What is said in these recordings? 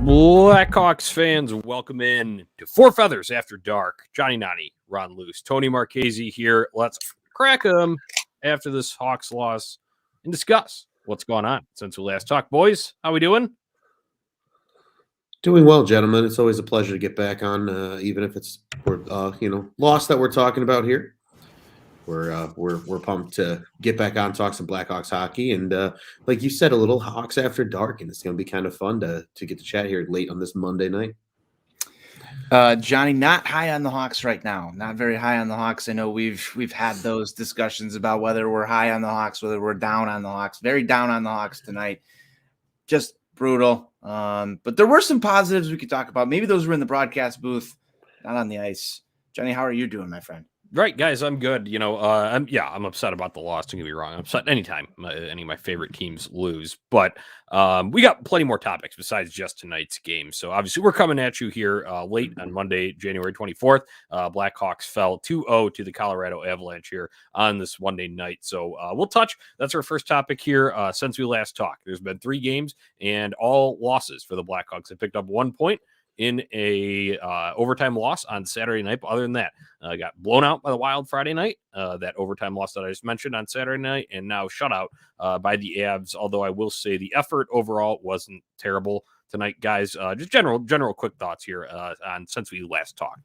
Blackhawks fans, welcome in to Four Feathers After Dark. Jonnie, Ron Luce, Tony Marchese here. Let's crack them after this Hawks loss and discuss what's going on since we last talked. Boys, how we doing? Doing well, gentlemen. It's always a pleasure to get back on, even if it's loss that we're talking about here. We're pumped to get back on, talk some Blackhawks hockey, and like you said, a little Hawks after dark, and it's going to be kind of fun to get to chat here late on this Monday night. Jonnie, not high on the Hawks right now. Not very high on the Hawks. I know we've had those discussions about whether we're high on the Hawks, whether we're down on the Hawks. Very down on the Hawks tonight. Just brutal. But there were some positives we could talk about. Maybe those were in the broadcast booth, not on the ice. Jonnie, how are you doing, my friend? Right, guys, I'm good. I'm upset about the loss. Don't get me wrong. I'm upset anytime any of my favorite teams lose. But we got plenty more topics besides just tonight's game. So obviously we're coming at you here late on Monday, January 24th. Blackhawks fell 2-0 to the Colorado Avalanche here on this Monday night. So we'll touch. That's our first topic here since we last talked. There's been 3 games and all losses for the Blackhawks. They picked up 1 point in a overtime loss on Saturday night. But other than that, got blown out by the Wild Friday night. That overtime loss that I just mentioned on Saturday night, and now shutout by the Avs. Although I will say the effort overall wasn't terrible tonight, guys. Just general quick thoughts here on since we last talked.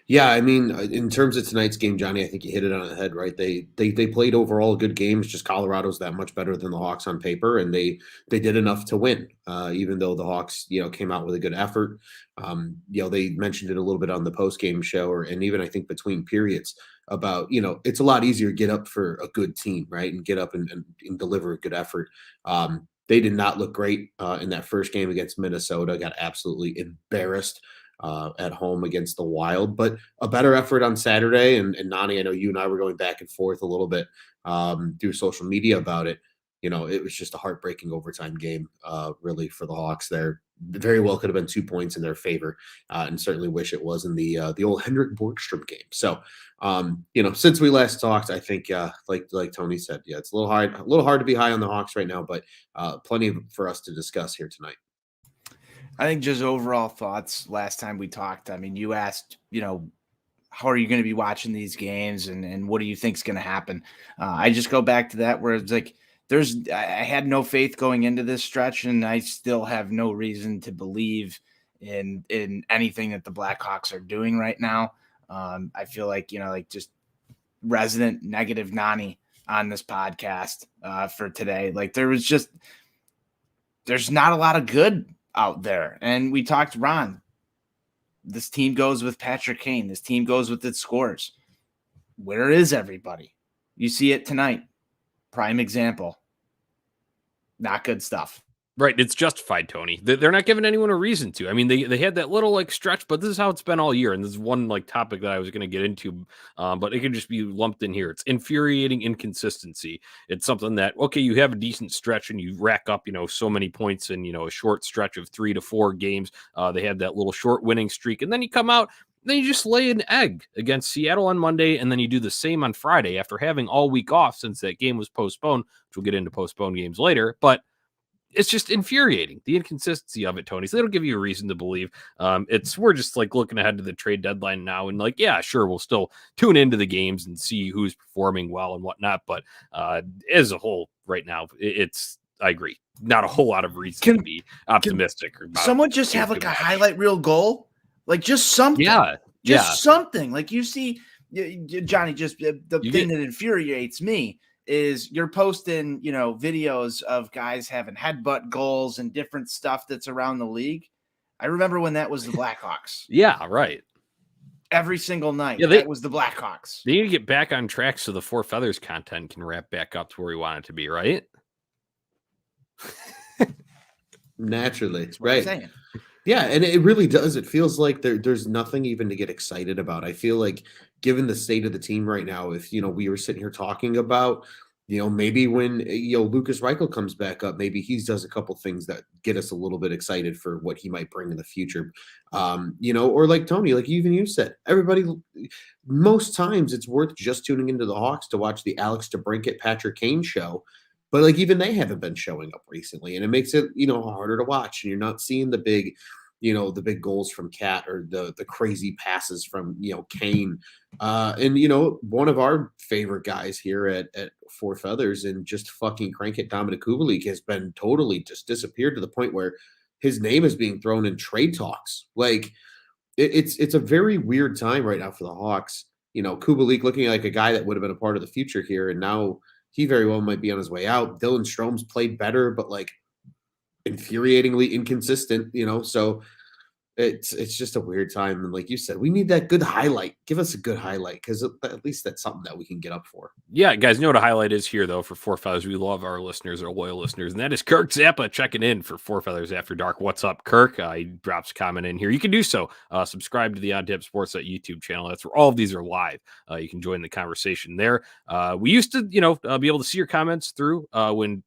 Yeah, I mean, in terms of tonight's game, Jonnie, I think you hit it on the head, right? They played overall good games. Just Colorado's that much better than the Hawks on paper, and they did enough to win. Even though the Hawks, came out with a good effort. They mentioned it a little bit on the post game show, and even I think between periods about it's a lot easier to get up for a good team, right, and get up and deliver a good effort. They did not look great in that first game against Minnesota. Got absolutely embarrassed at home against the Wild, but a better effort on Saturday. And Nani, I know you and I were going back and forth a little bit through social media about it. It was just a heartbreaking overtime game, really, for the Hawks there. Very well could have been 2 points in their favor, and certainly wish it was in the old Henrik Borgstrom game. So, since we last talked, I think, like Tony said, yeah, it's a little hard to be high on the Hawks right now, but plenty for us to discuss here tonight. I think just overall thoughts last time we talked. I mean, you asked, how are you going to be watching these games and what do you think is going to happen? I just go back to that where it's like I had no faith going into this stretch, and I still have no reason to believe in anything that the Blackhawks are doing right now. I feel like, just resident negative Nani on this podcast for today. Like there's not a lot of good out there. And we talked, Ron, this team goes with Patrick Kane. This team goes with its scores. Where is everybody? You see it tonight. Prime example. Not good stuff. Right, it's justified, Tony. They're not giving anyone a reason to. I mean, they had that little stretch, but this is how it's been all year. And this is one topic that I was going to get into, but it can just be lumped in here. It's infuriating inconsistency. It's something that, okay, you have a decent stretch and you rack up, so many points in, a short stretch of 3 to 4 games. They had that little short winning streak, and then you come out, then you just lay an egg against Seattle on Monday, and then you do the same on Friday after having all week off since that game was postponed, which we'll get into postponed games later. But it's just infuriating, the inconsistency of it, Tony. So they don't give you a reason to believe. We're just looking ahead to the trade deadline now, and yeah, sure, we'll still tune into the games and see who's performing well and whatnot. But as a whole, right now, I agree, not a whole lot of reason to be optimistic. Someone just have a highlight reel goal, just something. Something. Like you see, Jonnie. Just the thing that infuriates me is you're posting, videos of guys having headbutt goals and different stuff that's around the league. I remember when that was the Blackhawks. Yeah, right. Every single night, that was the Blackhawks. They need to get back on track so the Four Feathers content can wrap back up to where we want it to be, right? Naturally, right. Yeah, and it really does. It feels like there's nothing even to get excited about. I feel like, given the state of the team right now, if we were sitting here talking about, maybe when Lucas Reichel comes back up, maybe he does a couple things that get us a little bit excited for what he might bring in the future. Or like Tony, like even you said, everybody, most times it's worth just tuning into the Hawks to watch the Alex DeBrincat Patrick Kane show. But like even they haven't been showing up recently, and it makes it harder to watch. And you're not seeing the big, the big goals from Cat or the crazy passes from Kane. And one of our favorite guys here at Four Feathers and just fucking crank it, Dominic Kubalik has been totally just disappeared to the point where his name is being thrown in trade talks. Like it's a very weird time right now for the Hawks. Kubalik looking like a guy that would have been a part of the future here, and now he very well might be on his way out. Dylan Strome's played better, but like infuriatingly inconsistent, so it's just a weird time. And like you said, we need that good highlight. Give us a good highlight, because at least that's something that we can get up for. Yeah, guys, you know what a highlight is here, though, for Four Feathers. We love our listeners, our loyal listeners, and that is Kirk Zappa checking in for Four Feathers After Dark. What's up, Kirk? He drops a comment in here. You can do so. Subscribe to the Untitled Sports YouTube channel. That's where all of these are live. You can join the conversation there. We used to, be able to see your comments through when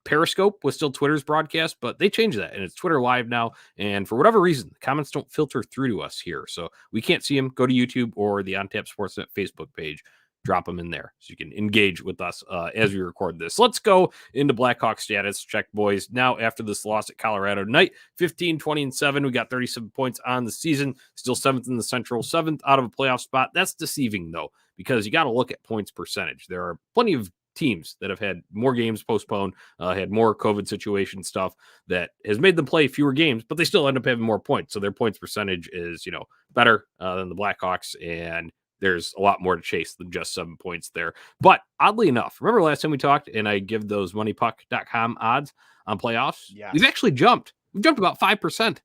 Periscope was still Twitter's broadcast, but they changed that and it's Twitter Live now. And for whatever reason, the comments don't filter through to us here, so we can't see them. Go to YouTube or the Untapped Sportsnet Facebook page. Drop them in there so you can engage with us as we record this. Let's go into Blackhawks status check, boys. Now, after this loss at Colorado tonight, 15-20-7, we got 37 points on the season, still 7th in the Central, 7th out of a playoff spot. That's deceiving, though, because you got to look at points percentage. There are plenty of teams that have had more games postponed, had more COVID situation stuff that has made them play fewer games, but they still end up having more points. So their points percentage is, better than the Blackhawks, and there's a lot more to chase than just 7 points there. But oddly enough, remember last time we talked and I give those moneypuck.com odds on playoffs? Yes. We've actually jumped. We've jumped about 5%.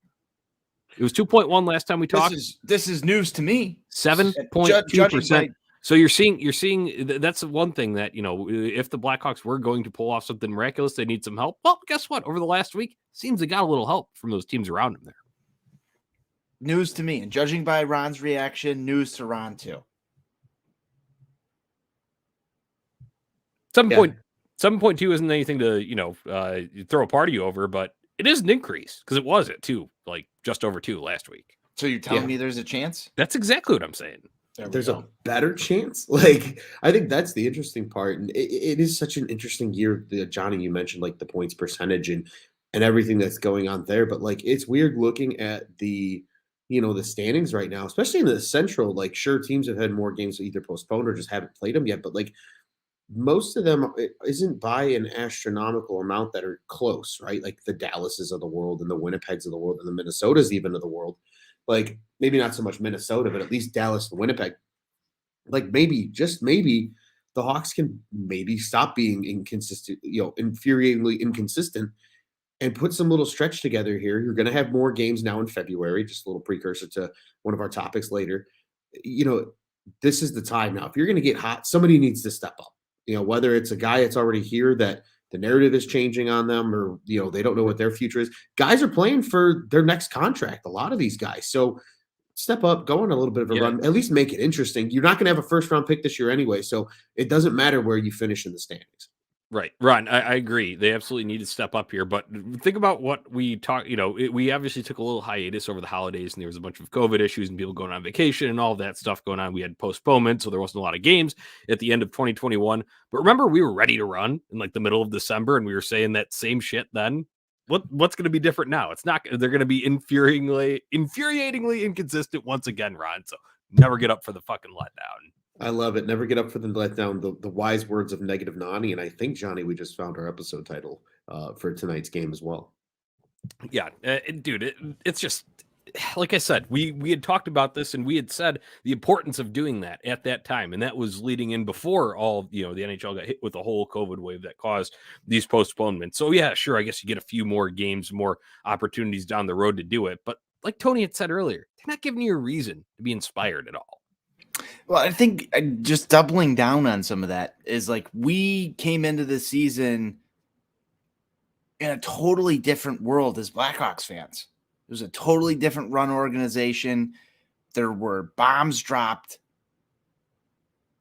It was 2.1 last time we talked. This is news to me. 7.2%. So you're seeing that's one thing that, if the Blackhawks were going to pull off something miraculous, they need some help. Well, guess what? Over the last week, seems they got a little help from those teams around them there. News to me. And judging by Ron's reaction, news to Ron too. 7.2 isn't anything to, throw a party over, but it is an increase because it was at 2, like just over 2 last week. So you're telling me there's a chance? That's exactly what I'm saying. There's a better chance. Like, I think that's the interesting part. And it is such an interesting year. Jonnie, you mentioned like the points percentage and everything that's going on there. But like, it's weird looking at the standings right now, especially in the Central. Like, sure, teams have had more games either postponed or just haven't played them yet. But like, most of them isn't by an astronomical amount that are close, right? Like the Dallases of the world and the Winnipegs of the world and the Minnesotas even of the world. Like, maybe not so much Minnesota, but at least Dallas and Winnipeg. Like, just maybe the Hawks can maybe stop being inconsistent, infuriatingly inconsistent, and put some little stretch together here. You're going to have more games now in February, just a little precursor to one of our topics later. This is the time now. If you're going to get hot, somebody needs to step up. Whether it's a guy that's already here that the narrative is changing on them, or, they don't know what their future is. Guys are playing for their next contract, a lot of these guys. So step up, go on a little bit of a run, at least make it interesting. You're not going to have a first-round pick this year anyway, so it doesn't matter where you finish in the standings. Right, Ron, I agree. They absolutely need to step up here. But think about what we talked. We obviously took a little hiatus over the holidays, and there was a bunch of COVID issues and people going on vacation and all that stuff going on. We had postponement, so there wasn't a lot of games at the end of 2021. But remember, we were ready to run in like the middle of December, and we were saying that same shit then. What's going to be different now? It's not. They're going to be infuriatingly inconsistent once again, Ron. So never get up for the fucking letdown. I love it. Never get up for the letdown. The wise words of Negative Nani. And I think, Jonnie, we just found our episode title for tonight's game as well. Yeah, dude, it's just like I said, we had talked about this and we had said the importance of doing that at that time. And that was leading in before all, the NHL got hit with the whole COVID wave that caused these postponements. So yeah, sure. I guess you get a few more games, more opportunities down the road to do it. But like Tony had said earlier, they're not giving you a reason to be inspired at all. Well, I think just doubling down on some of that is like we came into the season in a totally different world as Blackhawks fans. It was a totally different run organization. There were bombs dropped.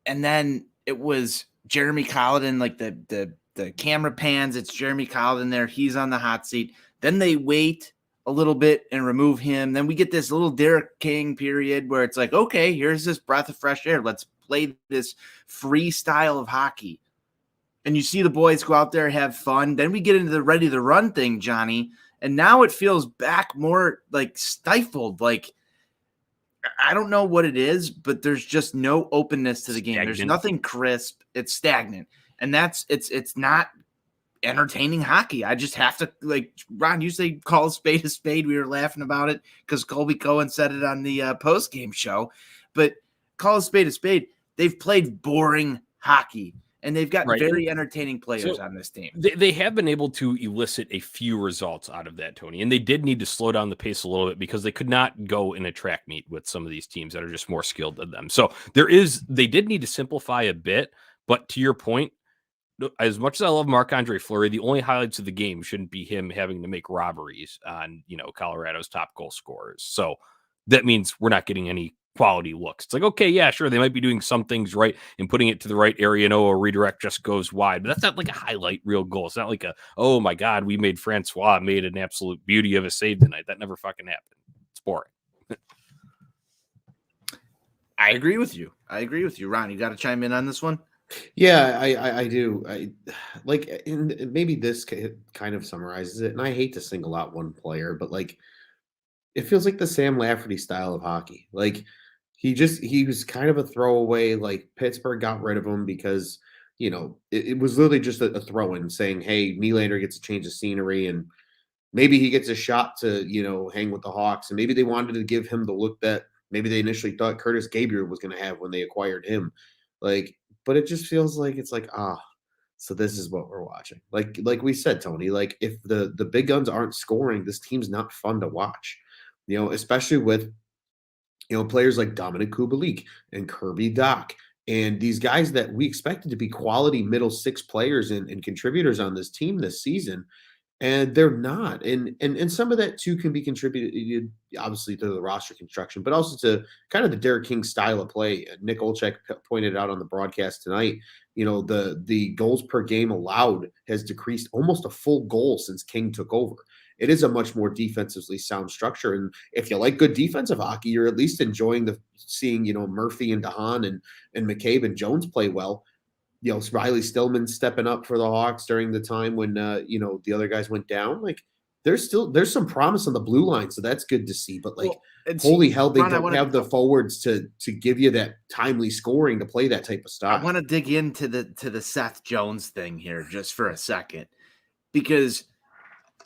And then it was Jeremy Colliton, like the camera pans. It's Jeremy Colliton there. He's on the hot seat. Then they wait a little bit and remove him. Then we get this little Derek King period where it's like, okay, here's this breath of fresh air. Let's play this free style of hockey. and you see the boys go out there, have fun. Then we get into the ready to run thing, Johnny. And now it feels back more like stifled. Like, I don't know what it is, but there's just no openness to the game. There's nothing crisp. It's stagnant. And it's not entertaining hockey. I just have to, like, Ron, you say call a spade. We were laughing about it because Colby Cohen said it on the post-game show. But call a spade. They've played boring hockey. And they've got very entertaining players on this team. They have been able to elicit a few results out of that, Tony. And they did need to slow down the pace a little bit because they could not go in a track meet with some of these teams that are just more skilled than them. So they did need to simplify a bit. But to your point, as much as I love Marc-Andre Fleury, the only highlights of the game shouldn't be him having to make robberies on, Colorado's top goal scorers. So that means we're not getting any quality looks. It's like, okay, yeah, sure, they might be doing some things right and putting it to the right area, and a redirect just goes wide, but that's not like a highlight reel goal. It's not like oh my God, we made Francois made an absolute beauty of a save tonight. That never fucking happened. It's boring. I agree with you. Ron, you got to chime in on this one. Yeah, I do. And maybe this kind of summarizes it. And I hate to single out one player, but like, it feels like the Sam Lafferty style of hockey. Like, he was kind of a throwaway. Like, Pittsburgh got rid of him because, it was literally just a throw-in saying, hey, Nylander gets a change of scenery and maybe he gets a shot to, hang with the Hawks. And maybe they wanted to give him the look that maybe they initially thought Curtis Gabriel was going to have when they acquired him. Like, but it just feels like it's like, so this is what we're watching. Like we said, Tony, like if the big guns aren't scoring, this team's not fun to watch, especially with, players like Dominic Kubalik and Kirby Dach and these guys that we expected to be quality middle six players and contributors on this team this season. And they're not. And some of that too can be contributed obviously to the roster construction, but also to kind of the Derek King style of play. Nick Olchek pointed out on the broadcast tonight, the goals per game allowed has decreased almost a full goal since King took over. It is a much more defensively sound structure. And if you like good defensive hockey, you're at least enjoying seeing, Murphy and DeHaan and McCabe and Jones play well. Riley Stillman stepping up for the Hawks during the time when, the other guys went down. Like, there's some promise on the blue line, so that's good to see. But, like, holy hell, they don't have the forwards to give you that timely scoring to play that type of style. I want to dig into the Seth Jones thing here just for a second, because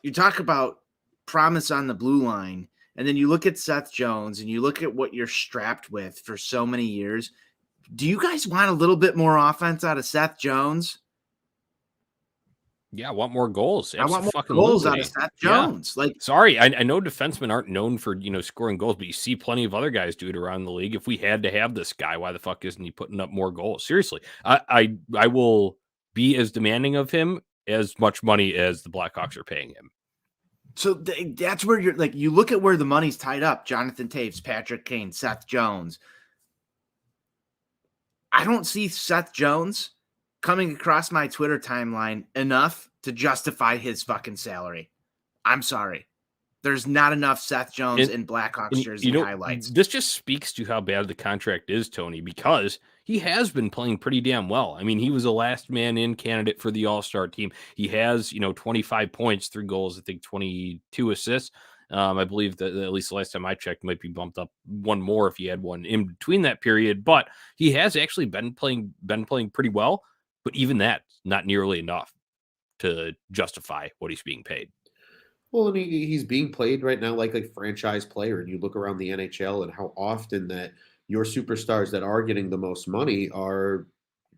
you talk about promise on the blue line, and then you look at Seth Jones and you look at what you're strapped with for so many years. Do you guys want a little bit more offense out of Seth Jones? Yeah, I want more goals. I want more goals out of Seth Jones. Yeah. Sorry, I know defensemen aren't known for scoring goals, but you see plenty of other guys do it around the league. If we had to have this guy, why the fuck isn't he putting up more goals? Seriously, I will be as demanding of him as much money as the Blackhawks are paying him. So that's where you're like, you look at where the money's tied up: Jonathan Taves, Patrick Kane, Seth Jones. I don't see Seth Jones coming across my Twitter timeline enough to justify his fucking salary. I'm sorry. There's not enough Seth Jones in Blackhawks jersey highlights. This just speaks to how bad the contract is, Tony, because he has been playing pretty damn well. I mean, he was a last man in candidate for the All-Star team. He has, 25 points, 3 goals, I think 22 assists. I believe that at least the last time I checked might be bumped up one more if he had one in between that period, but he has actually been playing pretty well, but even that not nearly enough to justify what he's being paid. Well, and he's being played right now like a franchise player, and you look around the NHL and how often that your superstars that are getting the most money are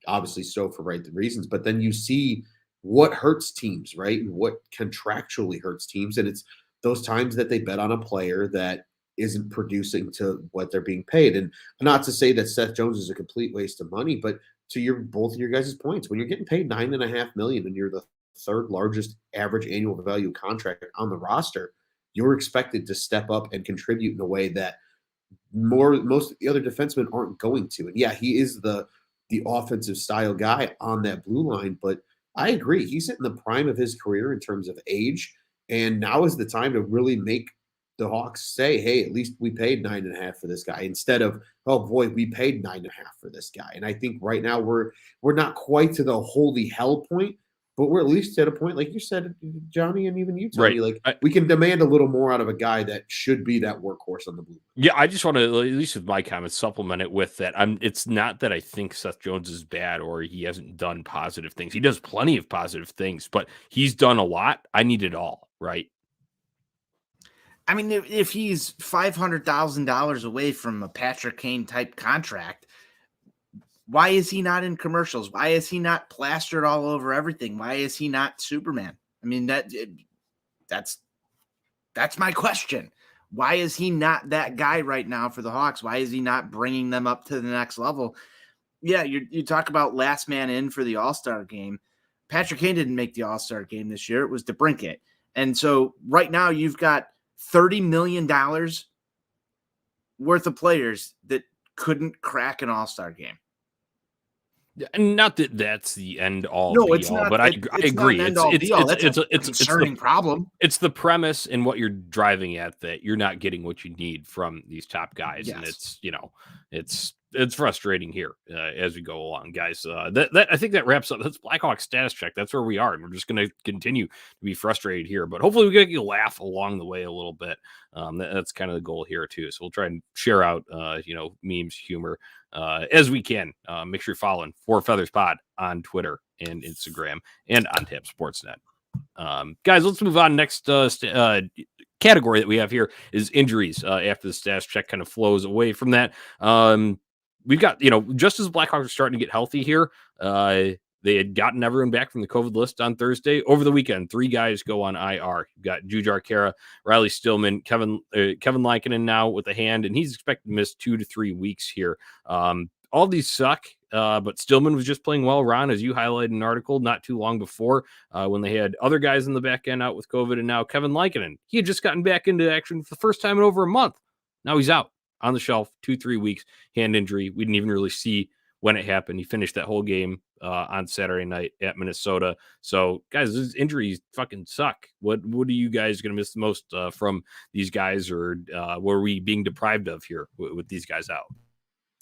obviously so for right reasons, but then you see what hurts teams, right? And what contractually hurts teams, and it's those times that they bet on a player that isn't producing to what they're being paid. And not to say that Seth Jones is a complete waste of money, but to both of your guys' points, when you're getting paid $9.5 million and you're the third largest average annual value contract on the roster, you're expected to step up and contribute in a way that most of the other defensemen aren't going to. And yeah, he is the offensive style guy on that blue line, but I agree. He's in the prime of his career in terms of age. And now is the time to really make the Hawks say, hey, at least we paid 9.5 for this guy, instead of, oh boy, we paid 9.5 for this guy. And I think right now we're not quite to the holy hell point, but we're at least at a point, like you said, Johnny, and even you, Tony, Right. like we can demand a little more out of a guy that should be that workhorse on the blue. Yeah, I just want to, at least with my comments, supplement it with that. It's not that I think Seth Jones is bad or he hasn't done positive things. He does plenty of positive things, but he's done a lot. I need it all, right? I mean, if he's $500,000 away from a Patrick Kane type contract, why is he not in commercials? Why is he not plastered all over everything? Why is he not Superman? I mean, that's my question. Why is he not that guy right now for the Hawks? Why is he not bringing them up to the next level? Yeah, you talk about last man in for the All-Star game. Patrick Kane didn't make the All-Star game this year. It was DeBrincat. And so right now you've got $30 million worth of players that couldn't crack an All-Star game. And not that that's the end all. No, be it's all, not. But I agree. It's a concerning problem. It's the premise and what you're driving at, that you're not getting what you need from these top guys, Yes. and it's frustrating here as we go along, guys. That I think that wraps up. That's Blackhawks status check. That's where we are, and we're just going to continue to be frustrated here. But hopefully, we get you laugh along the way a little bit. That's kind of the goal here too. So we'll try and share out, memes, humor as we can. Make sure you're following Four Feathers Pod on Twitter and Instagram and on Tap Sportsnet. Guys, let's move on. Next category that we have here is injuries. After the status check kind of flows away from that, we've got, just as the Blackhawks are starting to get healthy here, they had gotten everyone back from the COVID list on Thursday. Over the weekend, 3 guys go on IR. You've got Jujhar Khaira, Riley Stillman, Kevin Lankinen now with a hand, and he's expected to miss 2 to 3 weeks here. All these suck, but Stillman was just playing well. Ron, as you highlighted in an article not too long before, when they had other guys in the back end out with COVID, and now Kevin Lankinen, he had just gotten back into action for the first time in over a month. Now he's out on the shelf, 2-3 weeks, hand injury. We didn't even really see when it happened. He finished that whole game on Saturday night at Minnesota. So, guys, these injuries fucking suck. What are you guys going to miss the most from these guys, or what are we being deprived of here with these guys out?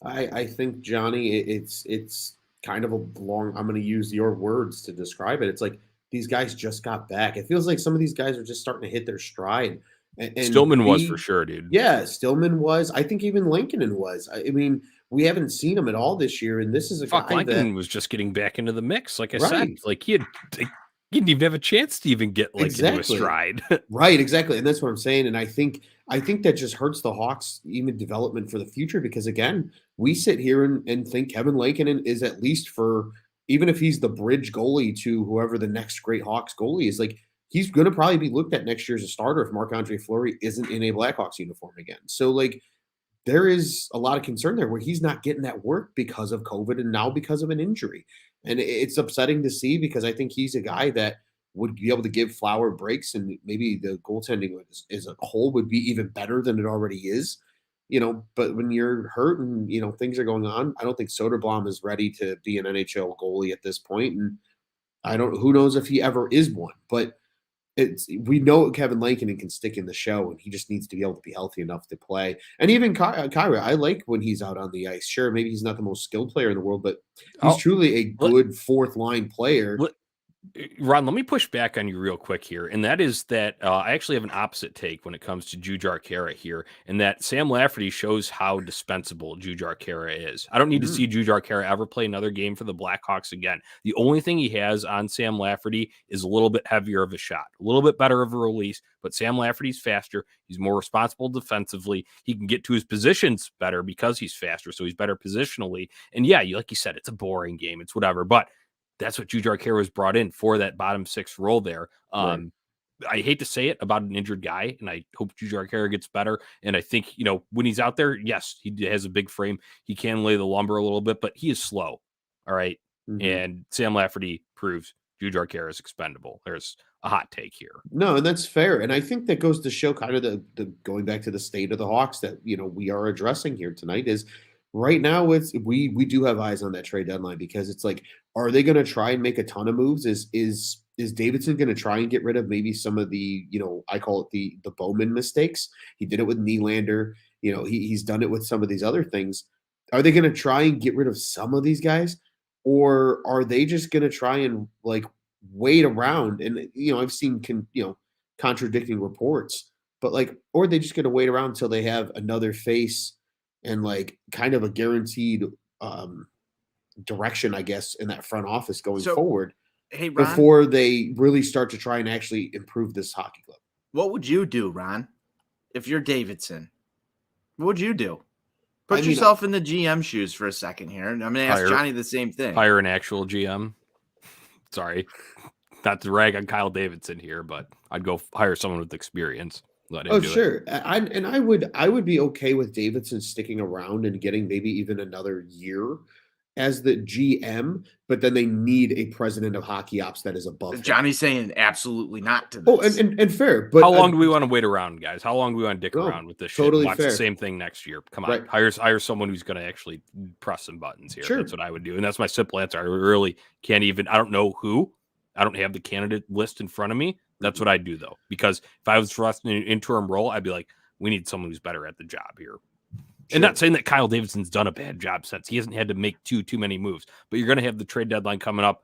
I think, Johnny, it's kind of a long, I'm going to use your words to describe it. It's like these guys just got back. It feels like some of these guys are just starting to hit their stride. And Stillman was for sure, dude. Yeah, Stillman was. I think even Lankinen was. I mean, we haven't seen him at all this year, and this is a guy Lankinen was just getting back into the mix. Like I said, like he didn't even have a chance to even get into a stride. Right, exactly. And that's what I'm saying. And I think that just hurts the Hawks' even development for the future, because again, we sit here and think Kevin Lankinen is, at least for, even if he's the bridge goalie to whoever the next great Hawks goalie is, like he's going to probably be looked at next year as a starter if Marc-Andre Fleury isn't in a Blackhawks uniform again. So like there is a lot of concern there where he's not getting that work because of COVID and now because of an injury. And it's upsetting to see, because I think he's a guy that would be able to give Flower breaks, and maybe the goaltending as a whole would be even better than it already is. But when you're hurt and, things are going on, I don't think Soderblom is ready to be an NHL goalie at this point. And who knows if he ever is one, but we know Kevin Lankinen can stick in the show, and he just needs to be able to be healthy enough to play. And even Khaira, I like when he's out on the ice. Sure, maybe he's not the most skilled player in the world, but he's truly a good fourth line player. Ron, let me push back on you real quick here, and that is that I actually have an opposite take when it comes to Jujhar Khaira here, and that Sam Lafferty shows how dispensable Jujhar Khaira is. I don't need to see Jujhar Khaira ever play another game for the Blackhawks again. The only thing he has on Sam Lafferty is a little bit heavier of a shot, a little bit better of a release, but Sam Lafferty's faster. He's more responsible defensively. He can get to his positions better because he's faster, so he's better positionally. And yeah, like you said, it's a boring game. It's whatever, but that's what Jujhar Khaira was brought in for, that bottom 6 role there. Right. I hate to say it about an injured guy, and I hope Jujhar Khaira gets better. And I think, when he's out there, yes, he has a big frame. He can lay the lumber a little bit, but he is slow. All right. Mm-hmm. And Sam Lafferty proves Jujhar Khaira is expendable. There's a hot take here. No, and that's fair. And I think that goes to show kind of the going back to the state of the Hawks that, we are addressing here tonight is, right now, we do have eyes on that trade deadline, because it's like, are they going to try and make a ton of moves? Is is Davidson going to try and get rid of maybe some of the, I call it the Bowman mistakes? He did it with Nylander. He's done it with some of these other things. Are they going to try and get rid of some of these guys, or are they just going to try and like wait around? And I've seen contradicting reports, but or are they just going to wait around until they have another face and like kind of a guaranteed direction, I guess, in that front office going forward? Hey, Ron, before they really start to try and actually improve this hockey club. What would you do, Ron, if you're Davidson? What would you do? Put yourself in the GM shoes for a second here. I'm going to ask Jonnie the same thing. Hire an actual GM. Sorry, not to rag on Kyle Davidson here, but I'd go hire someone with experience. Let him do sure. it. I would be okay with Davidson sticking around and getting maybe even another year as the GM, but then they need a president of hockey ops that is above him. Johnny's saying absolutely not to this. And fair. But how long do we want to wait around, guys? How long do we want to dick around with this totally shit? Watch fair. the same thing next year. Come on, right. hire someone who's going to actually press some buttons here. Sure. That's what I would do, and that's my simple answer. I really can't even. I don't know who. I don't have the candidate list in front of me. That's what I do though, because if I was thrust in an interim role, I'd be like, we need someone who's better at the job here. Sure. And not saying that Kyle Davidson's done a bad job since he hasn't had to make too many moves, but you're going to have the trade deadline coming up.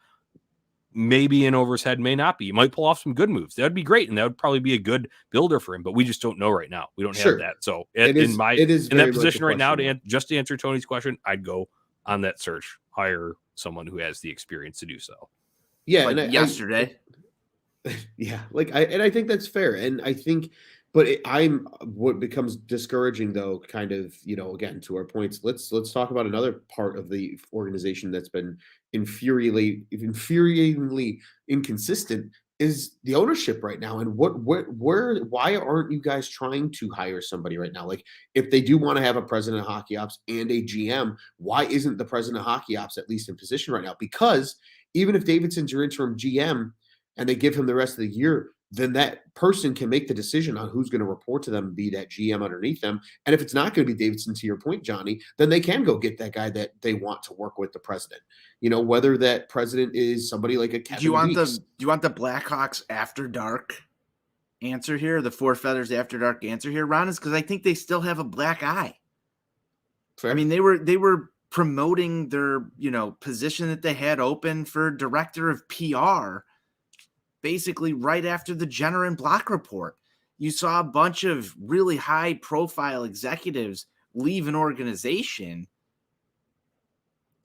Maybe in over his head, may not be. You might pull off some good moves. That would be great, and that would probably be a good builder for him. But we just don't know right now. We don't have that. So in that position right now, just to answer Tony's question, I'd go on that search, hire someone who has the experience to do so. Yeah, like yesterday. I think that's fair, and I think. But what becomes discouraging, though, kind of, again, to our points, let's talk about another part of the organization that's been infuriatingly inconsistent is the ownership right now. And why aren't you guys trying to hire somebody right now? Like, if they do want to have a president of hockey ops and a GM, why isn't the president of hockey ops at least in position right now? Because even if Davidson's your interim GM and they give him the rest of the year, then that person can make the decision on who's going to report to them and be that GM underneath them. And if it's not going to be Davidson, to your point, Jonnie, then they can go get that guy that they want to work with the president. Whether that president is somebody like a Kevin Do you want the Blackhawks after dark answer here? The Four Feathers after dark answer here, Ron, is because I think they still have a black eye. Fair. I mean, they were promoting their, position that they had open for director of PR basically right after the Jenner and Block report. You saw a bunch of really high profile executives leave an organization.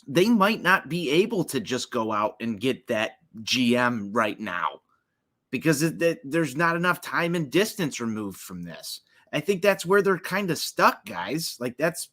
They might not be able to just go out and get that GM right now because there's not enough time and distance removed from this. I think that's where they're kind of stuck, guys. Like it's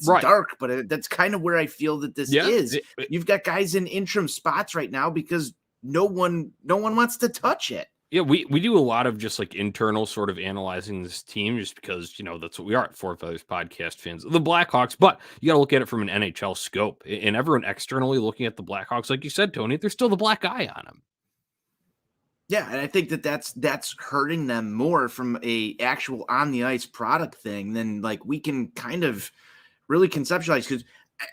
right. Dark, but that's kind of where I feel that this is. You've got guys in interim spots right now because no one wants to touch it. Yeah, we do a lot of just like internal sort of analyzing this team just because, that's what we are at Four Feathers podcast fans, the Blackhawks. But you got to look at it from an NHL scope, and everyone externally looking at the Blackhawks, like you said, Tony, there's still the black eye on them. Yeah, and I think that's hurting them more from a actual on the ice product thing than like we can kind of really conceptualize. Because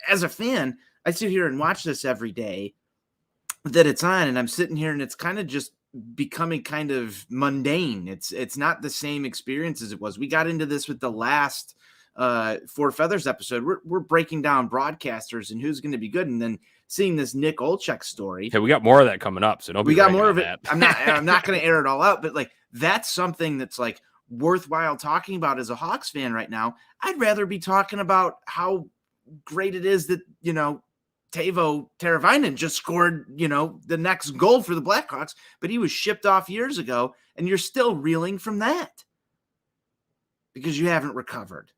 as a fan, I sit here and watch this every day that it's on, and I'm sitting here and it's kind of just becoming kind of mundane. It's not the same experience as it was. We got into this with the last Four Feathers episode. We're breaking down broadcasters and who's going to be good, and then seeing this Nick Olchek story. Hey, we got more of that coming up, so we got more of it. I'm not going to air it all out, but like that's something that's like worthwhile talking about as a Hawks fan right now. I'd rather be talking about how great it is that Teuvo Teravainen just scored, the next goal for the Blackhawks, but he was shipped off years ago, and you're still reeling from that because you haven't recovered.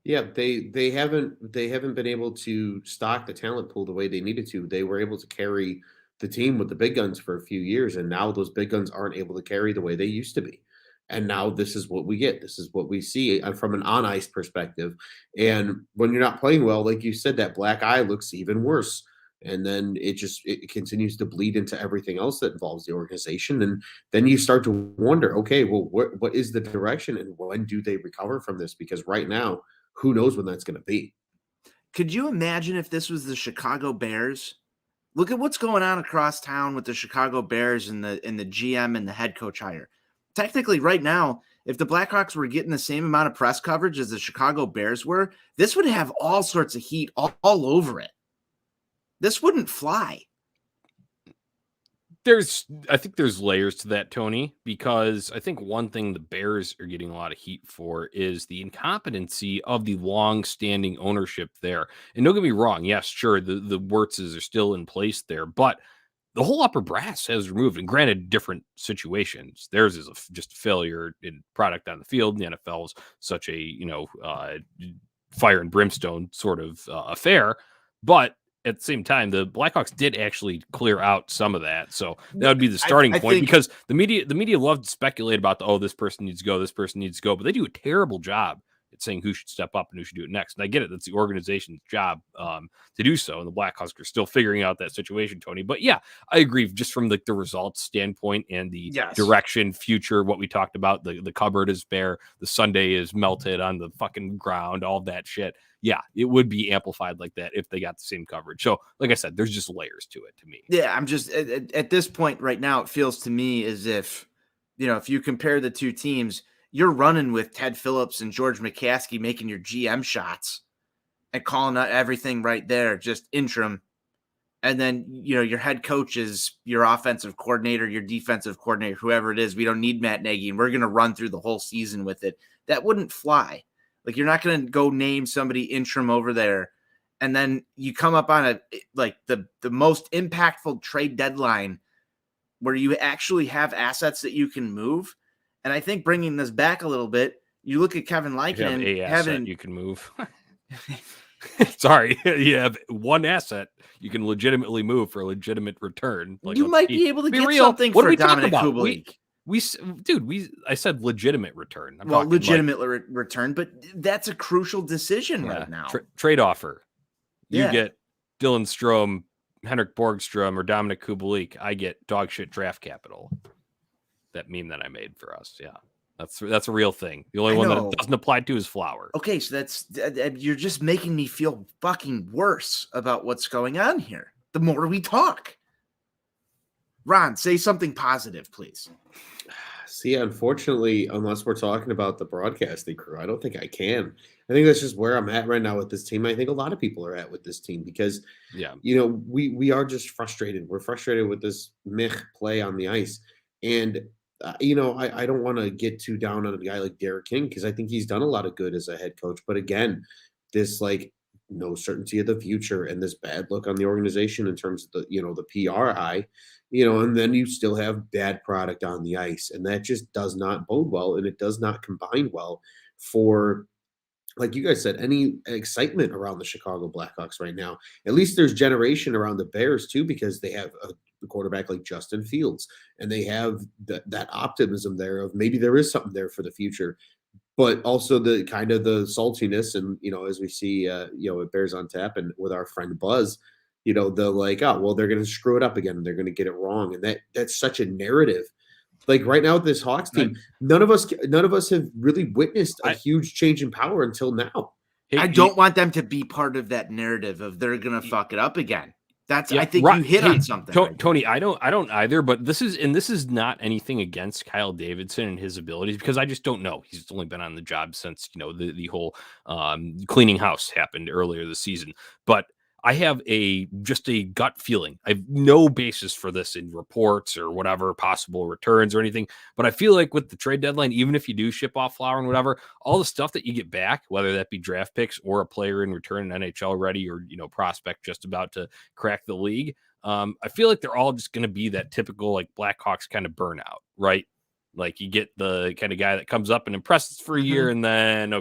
Yeah, they haven't been able to stock the talent pool the way they needed to. They were able to carry the team with the big guns for a few years, and now those big guns aren't able to carry the way they used to be. And now this is what we get. This is what we see from an on-ice perspective. And when you're not playing well, like you said, that black eye looks even worse. And then it continues to bleed into everything else that involves the organization. And then you start to wonder, okay, well, what is the direction and when do they recover from this? Because right now, who knows when that's going to be? Could you imagine if this was the Chicago Bears Look at what's going on across town with the Chicago Bears and the GM and the head coach hire. Technically, right now, if the Blackhawks were getting the same amount of press coverage as the Chicago Bears were, this would have all sorts of heat all over it. This wouldn't fly. I think there's layers to that, Tony, because I think one thing the Bears are getting a lot of heat for is the incompetency of the long-standing ownership there. And don't get me wrong, yes, sure, the Wirtzes are still in place there, but the whole upper brass has removed, and granted, different situations. Theirs is just a failure in product on the field. The NFL is such a fire and brimstone sort of affair, but at the same time, the Blackhawks did actually clear out some of that. So that would be the starting point, because the media love to speculate about this person needs to go, this person needs to go, but they do a terrible job at saying who should step up and who should do it next. And I get it. That's the organization's job to do so. And the Blackhawks are still figuring out that situation, Tony. But yeah, I agree, just from the results standpoint and the direction, future, what we talked about, the cupboard is bare, the sundae is melted on the fucking ground, all that shit. Yeah, it would be amplified like that if they got the same coverage. So, like I said, there's just layers to it to me. Yeah, I'm just at this point right now, it feels to me as if, if you compare the two teams, you're running with Ted Phillips and George McCaskey making your GM shots and calling out everything right there, just interim. And then, your head coach is your offensive coordinator, your defensive coordinator, whoever it is. We don't need Matt Nagy, and we're going to run through the whole season with it. That wouldn't fly. Like, you're not going to go name somebody interim over there, and then you come up on the most impactful trade deadline where you actually have assets that you can move. And I think bringing this back a little bit, you look at Kevin Lankinen you can move. Sorry, you have one asset you can legitimately move for a legitimate return. You might be able to get something for Dominic Kubalik. I said legitimate return. Legitimate return, but that's a crucial decision right now. Trade offer. You get Dylan Strome, Henrik Borgstrom, or Dominic Kubalik. I get dog shit draft capital. That meme that I made for us. Yeah, that's a real thing. The only one that it doesn't apply to is Flower. Okay, so you're just making me feel fucking worse about what's going on here. The more we talk. Ron, say something positive, please. See, unfortunately, unless we're talking about the broadcasting crew, I don't think I can. I think that's just where I'm at right now with this team. I think a lot of people are at with this team because, we are just frustrated. We're frustrated with this meh play on the ice. And, I don't want to get too down on a guy like Derek King because I think he's done a lot of good as a head coach. But again, this no certainty of the future and this bad look on the organization in terms of the PRI, and then you still have bad product on the ice. And that just does not bode well. And it does not combine well for, like you guys said, any excitement around the Chicago Blackhawks right now. At least there's generation around the Bears too, because they have a quarterback like Justin Fields, and they have that optimism there of maybe there is something there for the future, but also the kind of the saltiness. And, as we see, it Bears on Tap and with our friend Buzz, they're like, oh, well, they're going to screw it up again. And they're going to get it wrong. And that's such a narrative. Like right now with this Hawks team, none of us have really witnessed a huge change in power until now. I don't want them to be part of that narrative of they're going to fuck it up again. I think you hit on something. Tony, I don't either, but this is not anything against Kyle Davidson and his abilities, because I just don't know. He's only been on the job since, the whole cleaning house happened earlier this season. But I have just a gut feeling. I have no basis for this in reports or whatever, possible returns or anything. But I feel like with the trade deadline, even if you do ship off Flower and whatever, all the stuff that you get back, whether that be draft picks or a player in return, an NHL ready or, prospect just about to crack the league, I feel like they're all just going to be that typical Blackhawks kind of burnout, right? Like you get the kind of guy that comes up and impresses for a year and then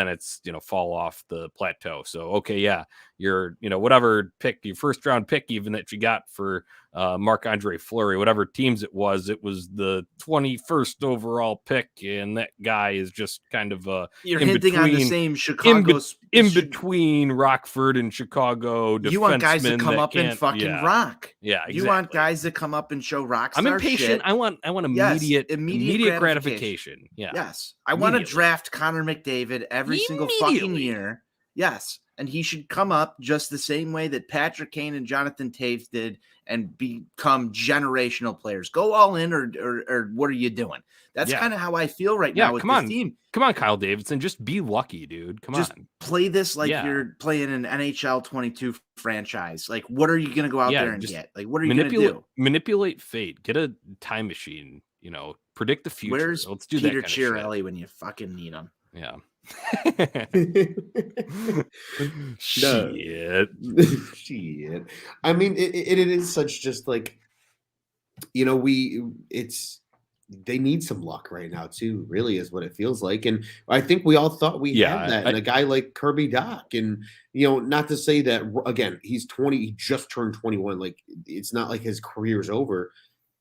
it's, fall off the plateau. So, okay, yeah, your, whatever pick, your first round pick, even that you got for Marc-Andre Fleury, whatever teams it was the 21st overall pick. And that guy is just kind of you're hinting on the same Chicago in between Rockford and Chicago. You want guys to come up and fucking rock. Yeah, exactly. You want guys to come up and show rock star I'm impatient. Shit. I want immediate gratification. Yeah. Yes. I want to draft Connor McDavid every single fucking year Yes. And he should come up just the same way that Patrick Kane and Jonathan Taves did and become generational players. Go all in or what are you doing? That's kind of how I feel right now with this team. Come on, Kyle Davidson. Just be lucky, dude. Come on. Play this like you're playing an NHL 22 franchise. Like, what are you going to go out there and get? Like, what are you going to do? Manipulate fate. Get a time machine. Predict the future. Where's Let's do Peter that kind of Chiarelli when you fucking need him? Yeah. Shit. I mean, it is such just like, they need some luck right now too, really is what it feels like. And I think we all thought we had that in a guy like Kirby Dach. And, not to say that, again, he's 20, he just turned 21. Like, it's not like his career's over,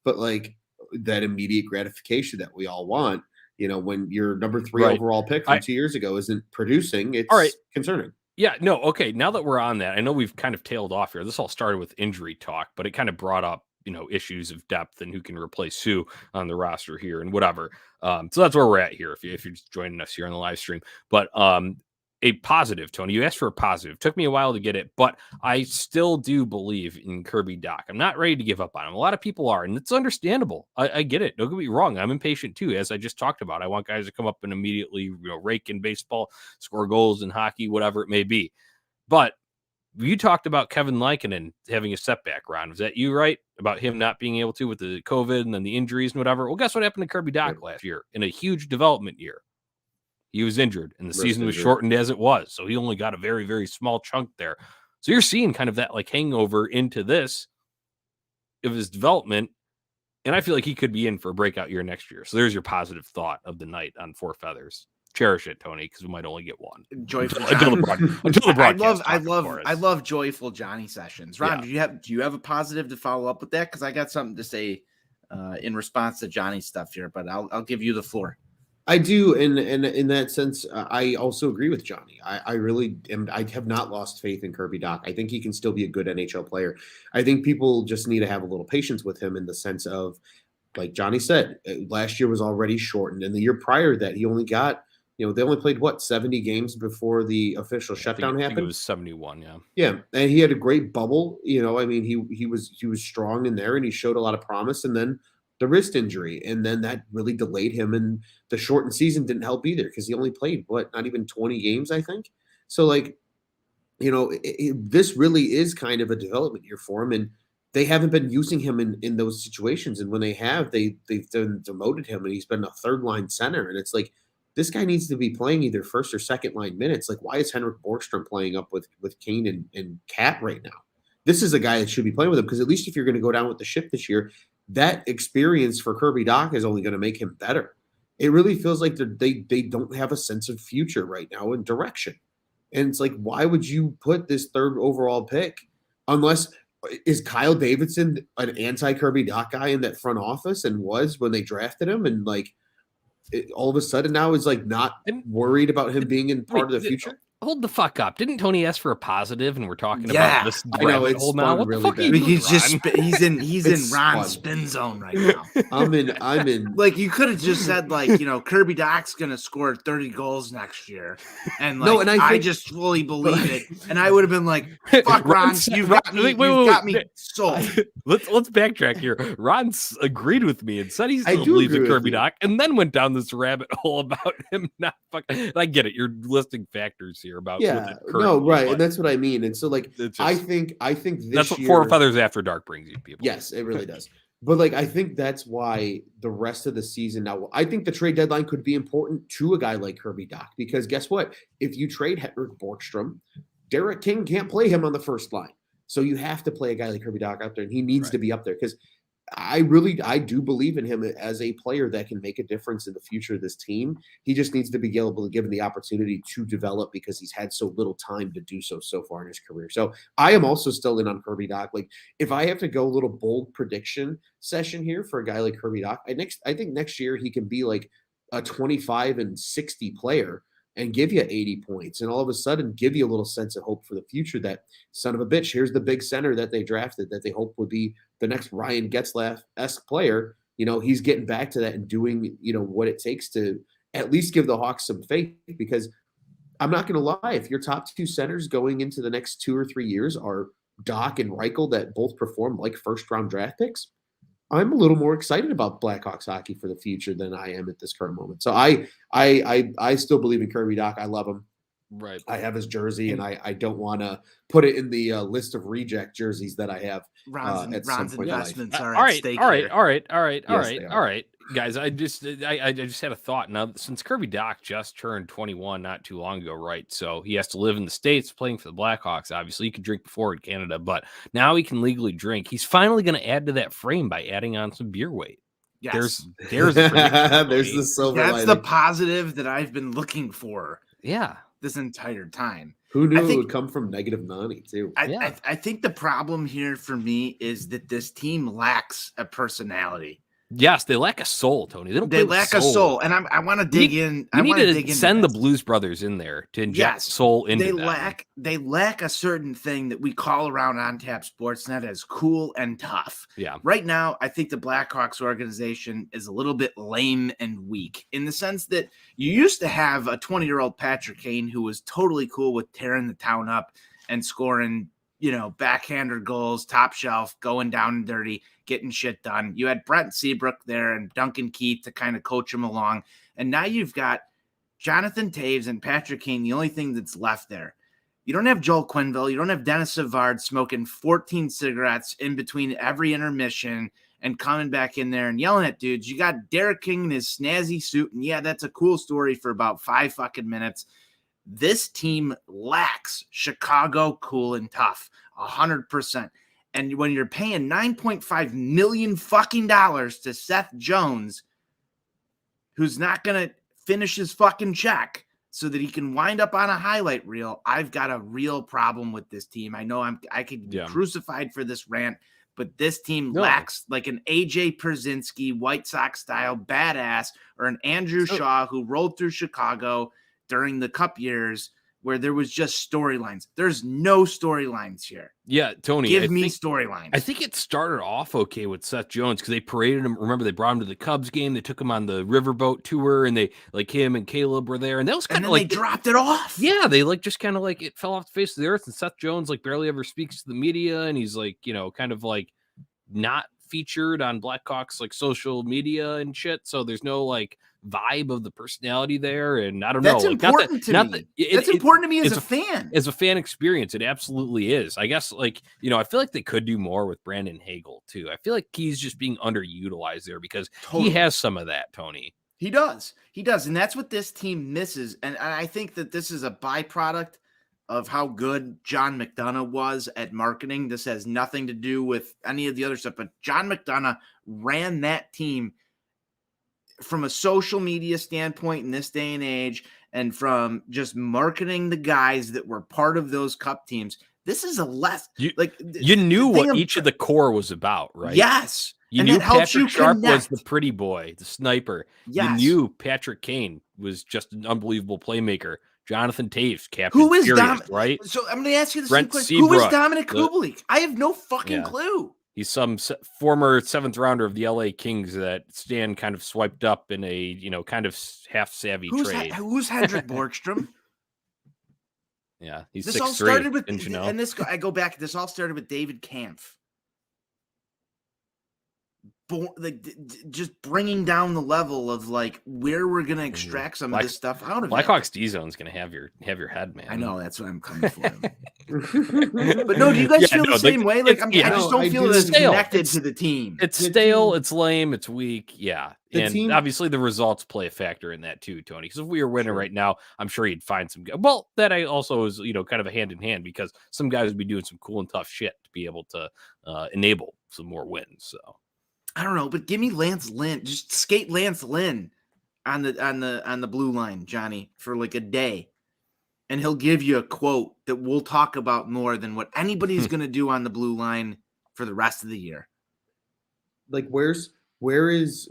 but like that immediate gratification that we all want. When your number 3 overall pick from 2 years ago isn't producing, it's concerning. Yeah, no, okay. Now that we're on that, I know we've kind of tailed off here. This all started with injury talk, but it kind of brought up, issues of depth and who can replace who on the roster here and whatever. So that's where we're at here if you're just joining us here on the live stream. But a positive, Tony, you asked for a positive. Took me a while to get it, but I still do believe in Kirby Dach. I'm not ready to give up on him. A lot of people are, and it's understandable. I get it. Don't get me wrong. I'm impatient too, as I just talked about. I want guys to come up and immediately rake in baseball, score goals in hockey, whatever it may be. But you talked about Kevin Lankinen having a setback, Ron. Was that you, right? About him not being able to with the COVID and then the injuries and whatever. Well, guess what happened to Kirby Dach last year in a huge development year? He was injured and the season was shortened as it was. So he only got a very, very small chunk there. So you're seeing kind of that like hangover into this of his development. And I feel like he could be in for a breakout year next year. So there's your positive thought of the night on Four Feathers. Cherish it, Tony, because we might only get one. Joyful until the broadcast. I love joyful Jonnie sessions. Ron, do you have a positive to follow up with that? Because I got something to say in response to Johnny's stuff here, but I'll give you the floor. I do, and in that sense, I also agree with Jonnie. I really am. I have not lost faith in Kirby Dach. I think he can still be a good NHL player. I think people just need to have a little patience with him in the sense of, like Jonnie said, last year was already shortened, and the year prior that he only got, they only played 70 games before the official shutdown happened. I think it was 71, yeah. Yeah, and he had a great bubble. I mean, he was strong in there, and he showed a lot of promise, and then the wrist injury, and then that really delayed him, and the shortened season didn't help either because he only played not even 20 games, I think. So like, this really is kind of a development year for him, and they haven't been using him in those situations. And when they have, they've demoted him, and he's been a third line center, and it's like this guy needs to be playing either first or second line minutes. Like, why is Henrik Borgstrom playing up with Kane and Cat right now? This is a guy that should be playing with him, because at least if you're going to go down with the ship this year, that experience for Kirby Dach is only going to make him better. It really feels like they don't have a sense of future right now and direction. And it's like, why would you put this third overall pick unless is Kyle Davidson an anti-Kirby Dach guy in that front office and was when they drafted him, and like all of a sudden now is like not worried about him being in part of the future? Hold the fuck up. Didn't Tony ask for a positive and we're talking about this? I know it's now. What really the fuck are you doing, he's in Ron's spin zone right now. I'm in like, you could have just said like, Kirby Dach's gonna score 30 goals next year. And like, no, and I just fully believe it. And I would have been like, fuck Ron, you've got me sold. Let's backtrack here. Ron's agreed with me and said he still believes in Kirby Dach, and then went down this rabbit hole about him not fucking. I get it. You're listing factors here about right, and that's what I mean. And so like I think this that's what year, Four Feathers After Dark brings you, people. Yes, it really does. But like I think that's why the rest of the season now, I think the trade deadline could be important to a guy like Kirby Dach, because guess what? If you trade Henrik Borgstrom, Derek King can't play him on the first line. So you have to play a guy like Kirby Dach out there, and he needs to be up there, because I do believe in him as a player that can make a difference in the future of this team. He just needs to be able to given the opportunity to develop, because he's had so little time to do so far in his career. So I am also still in on Kirby Dach. Like, if I have to go a little bold prediction session here for a guy like Kirby Dach, I think next year he can be like a 25 and 60 player and give you 80 points, and all of a sudden give you a little sense of hope for the future that, son of a bitch, here's the big center that they drafted that they hope would be the next Ryan Getzlaf-esque player. He's getting back to that and doing, what it takes to at least give the Hawks some faith, because I'm not going to lie. If your top two centers going into the next 2 or 3 years are Doc and Reichel that both perform like first-round draft picks, I'm a little more excited about Blackhawks hockey for the future than I am at this current moment. So I still believe in Kirby Doc. I love him. Right. I have his jersey, and I don't want to put it in the list of reject jerseys that I have. Ron's investments are all at right, stake. All right, here. Yes, all right, guys. I just had a thought. Now, since Kirby Doc just turned 21 not too long ago, right? So he has to live in the States playing for the Blackhawks. Obviously, he could drink before in Canada, but now he can legally drink. He's finally going to add to that frame by adding on some beer weight. Yes. There's the prediction, there's the silver That's lining. the positive that I've been looking for. Yeah. This entire time. Who knew it would come from -90 too? I think the problem here for me is that this team lacks a personality. Yes, they lack a soul, Tony. They lack a soul, and I want to dig in. We need to send the Blues Brothers in there to inject soul into them. They lack a certain thing that we call around On Tap Sportsnet as cool and tough. Yeah. Right now, I think the Blackhawks organization is a little bit lame and weak in the sense that you used to have a 20-year-old Patrick Kane who was totally cool with tearing the town up and scoring, backhander goals, top shelf, going down and dirty, getting shit done. You had Brent Seabrook there and Duncan Keith to kind of coach him along. And now you've got Jonathan Taves and Patrick Kane, the only thing that's left there. You don't have Joel Quenneville. You don't have Dennis Savard smoking 14 cigarettes in between every intermission and coming back in there and yelling at dudes. You got Derek King in his snazzy suit. And yeah, that's a cool story for about 5 fucking minutes. This team lacks Chicago cool and tough 100%. And when you're paying $9.5 million fucking dollars to Seth Jones, who's not going to finish his fucking check so that he can wind up on a highlight reel, I've got a real problem with this team. I know I could be crucified for this rant, but this team lacks like an AJ Pierzynski White Sox style badass or an Andrew Shaw who rolled through Chicago during the Cup years where there was just storylines. There's no storylines here. Yeah, Tony. Give me storylines. I think it started off okay with Seth Jones because they paraded him. Remember, they brought him to the Cubs game. They took him on the Riverboat tour, and they him and Caleb were there. And that was kind of like they dropped it off. Yeah, they just kind of it fell off the face of the earth. And Seth Jones barely ever speaks to the media, and he's kind of not featured on Blackhawks social media and shit. So there's no vibe of the personality there, and I don't know. That's important to me. That's important to me as a fan. As a fan experience, it absolutely is. I guess I feel like they could do more with Brandon Hagel too. I feel like he's just being underutilized there because he has some of that, Tony. He does, and that's what this team misses. And I think that this is a byproduct of how good John McDonough was at marketing. This has nothing to do with any of the other stuff, but John McDonough ran that team from a social media standpoint in this day and age, and from just marketing the guys that were part of those Cup teams. This is a less you knew what each of the core was about, right? Yes. You knew Patrick Sharp was the pretty boy, the sniper. Yes. You knew Patrick Kane was just an unbelievable playmaker. Jonathan Taves, captain. Who is Dominic? Right? So I'm going to ask you the Brent same question. Seabrook, who is Dominic Kubalik? I have no fucking clue. He's some former 7th rounder of the LA Kings that Stan kind of swiped up in a, kind of half savvy trade. Who's Hendrik Borgstrom? Yeah, he's this 6'3", all started with, didn't you know? And I go back. This all started with David Kampf. Just bringing down the level of where we're gonna extract some of this stuff out of Blackhawks D zone's gonna have your head, man. I know, that's what I'm coming for. But no, do you guys feel the same way? I just don't feel as connected to the team. It's stale, it's lame, it's weak. Yeah. And obviously the results play a factor in that too, Tony. Because if we were winning right now, I'm sure you'd find some that I also is, kind of a hand in hand because some guys would be doing some cool and tough shit to be able to enable some more wins. So I don't know, but give me Lance Lynn. Just skate Lance Lynn on the blue line, Johnny, for a day. And he'll give you a quote that we'll talk about more than what anybody's going to do on the blue line for the rest of the year. Where is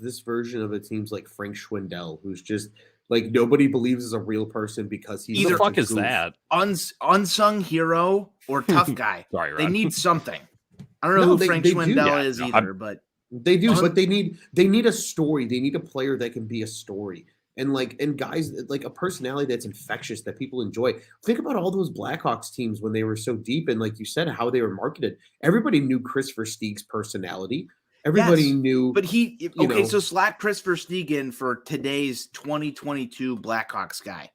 this version of it seems like Frank Schwindel, who's just nobody believes is a real person because he's the fuck is that? Unsung hero or tough guy. Sorry, they need something. I don't know who Frank Schwindel is either, but they do. But they need a story. They need a player that can be a story. and guys like a personality that's infectious that people enjoy. Think about all those Blackhawks teams when they were so deep, and like you said, how they were marketed. Everybody knew Chris Versteeg's personality. Everybody Yes, knew, but you so know, slap Chris Versteeg in for today's 2022 Blackhawks guy.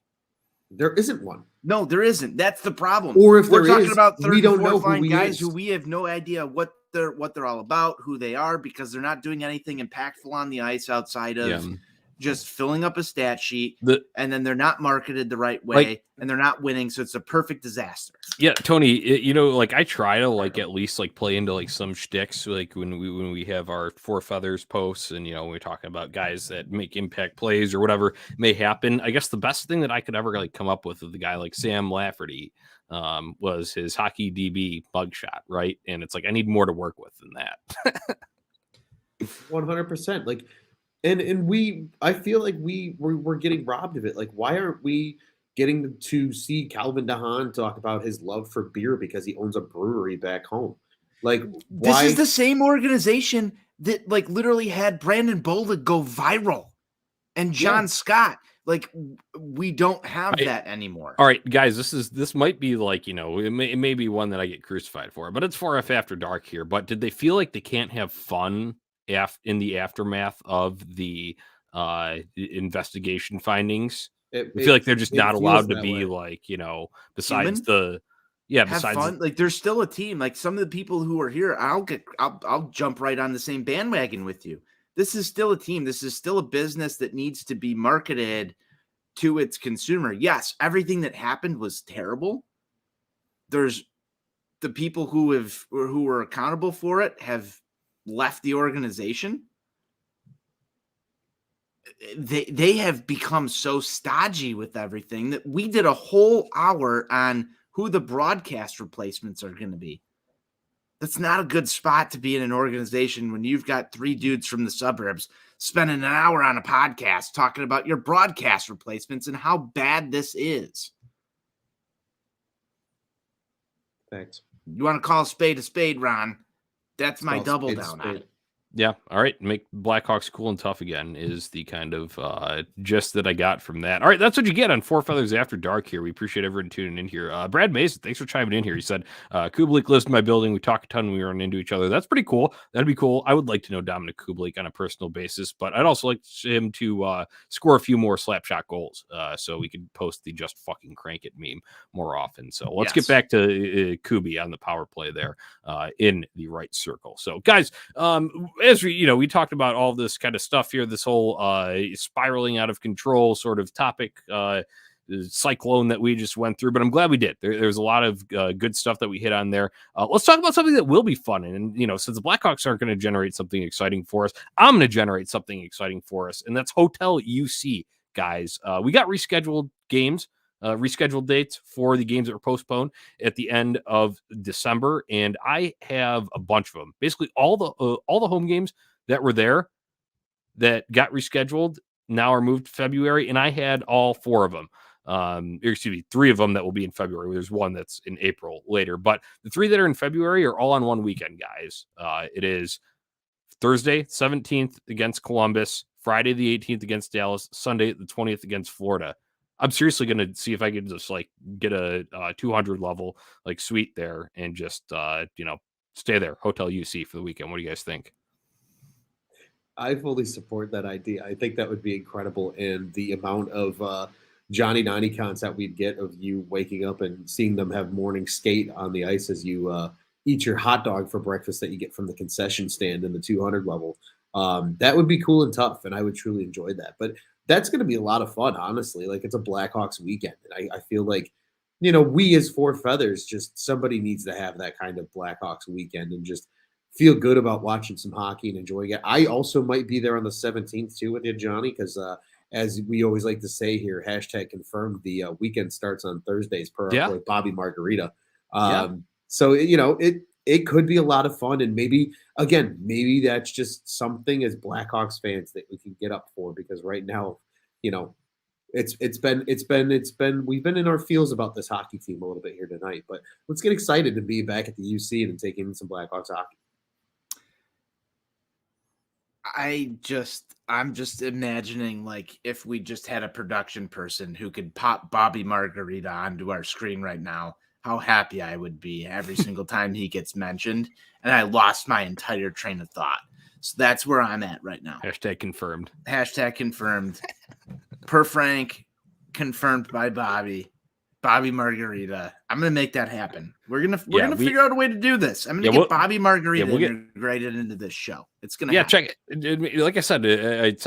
there isn't one. No, there isn't. That's the problem. Or if We're there talking is, about we third don't and know fourth who line he guys is. who we have no idea what they're all about, who they are, because they're not doing anything impactful on the ice outside of just filling up a stat sheet, and then they're not marketed the right way, and they're not winning, so it's a perfect disaster. Yeah, Tony, like I try to like at least like play into like some shticks, like when we have our Four Feathers posts, and when we're talking about guys that make impact plays or whatever may happen. I guess the best thing that I could ever like come up with a guy like Sam Lafferty was his hockey DB mugshot, right? And it's like I need more to work with than that. 100%. Like, and I feel like we're getting robbed of it. Like, why aren't we getting to see Calvin DeHaan talk about his love for beer because he owns a brewery back home? Like, why? This is the same organization that like literally had Brandon Bollig go viral and John Scott. Like, we don't have that anymore. All right, guys, this might be like, it may be one that I get crucified for, but it's 4F After Dark here. But did they feel like they can't have fun in the aftermath of the investigation findings? I feel like they're just not allowed to be like, besides Human? Have besides fun. Like, there's still a team. Like, some of the people who are here, I'll jump right on the same bandwagon with you. This is still a team. This is still a business that needs to be marketed to its consumer. Yes, everything that happened was terrible. There's the people who were accountable for it have left the organization. They have become so stodgy with everything that we did a whole hour on who the broadcast replacements are going to be. That's not a good spot to be in an organization when you've got three dudes from the suburbs spending an hour on a podcast talking about your broadcast replacements and how bad this is. Thanks. You want to call a spade, Ron? That's my double down on it. Yeah. All right. Make Blackhawks cool and tough again is the kind of gist that I got from that. All right. That's what you get on Four Feathers After Dark here. We appreciate everyone tuning in here. Brad Mason, thanks for chiming in here. He said, Kubalik lives in my building. We talk a ton when we run into each other. That's pretty cool. That'd be cool. I would like to know Dominic Kubalik on a personal basis, but I'd also like him to score a few more slap shot goals so we could post the just fucking crank it meme more often. So let's get back to Kubi on the power play there in the right circle. So guys, as we talked about all this kind of stuff here, this whole spiraling out of control sort of topic cyclone that we just went through, but I'm glad we did. There's a lot of good stuff that we hit on there. Let's talk about something that will be fun. And since the Blackhawks aren't going to generate something exciting for us, I'm going to generate something exciting for us. And that's Hotel UC, guys. We got rescheduled games. Rescheduled dates for the games that were postponed at the end of December, and I have a bunch of them. Basically, all the home games that were there that got rescheduled now are moved to February, and I had all four of them. Three of them that will be in February. There's one that's in April later, but the three that are in February are all on one weekend, guys. It is Thursday 17th against Columbus, Friday the 18th against Dallas, Sunday the 20th against Florida. I'm seriously going to see if I can just like get a 200 level like suite there and just stay there, Hotel UC for the weekend. What do you guys think? I fully support that idea. I think that would be incredible, and the amount of Jonnie counts that we'd get of you waking up and seeing them have morning skate on the ice as you eat your hot dog for breakfast that you get from the concession stand in the 200 level. That would be cool and tough, and I would truly enjoy that. But that's going to be a lot of fun, honestly. Like, it's a Blackhawks weekend. And I feel like, we as Four Feathers, just somebody needs to have that kind of Blackhawks weekend and just feel good about watching some hockey and enjoying it. I also might be there on the 17th too with you, Jonnie, because as we always like to say here, #confirmed, the weekend starts on Thursdays per our boy Bobby Margarita. So, it could be a lot of fun, and maybe that's just something as Blackhawks fans that we can get up for, because right now, we've been in our feels about this hockey team a little bit here tonight, but let's get excited to be back at the UC and take in some Blackhawks hockey. I'm just imagining like if we just had a production person who could pop Bobby Margarita onto our screen right now, how happy I would be every single time he gets mentioned. And I lost my entire train of thought. So that's where I'm at right now. Hashtag confirmed. Hashtag confirmed. Per Frank, confirmed by Bobby. Bobby Margarita. I'm gonna make that happen. We're gonna figure out a way to do this. I'm gonna get Bobby Margarita integrated into this show. It's gonna happen. Check it. Like I said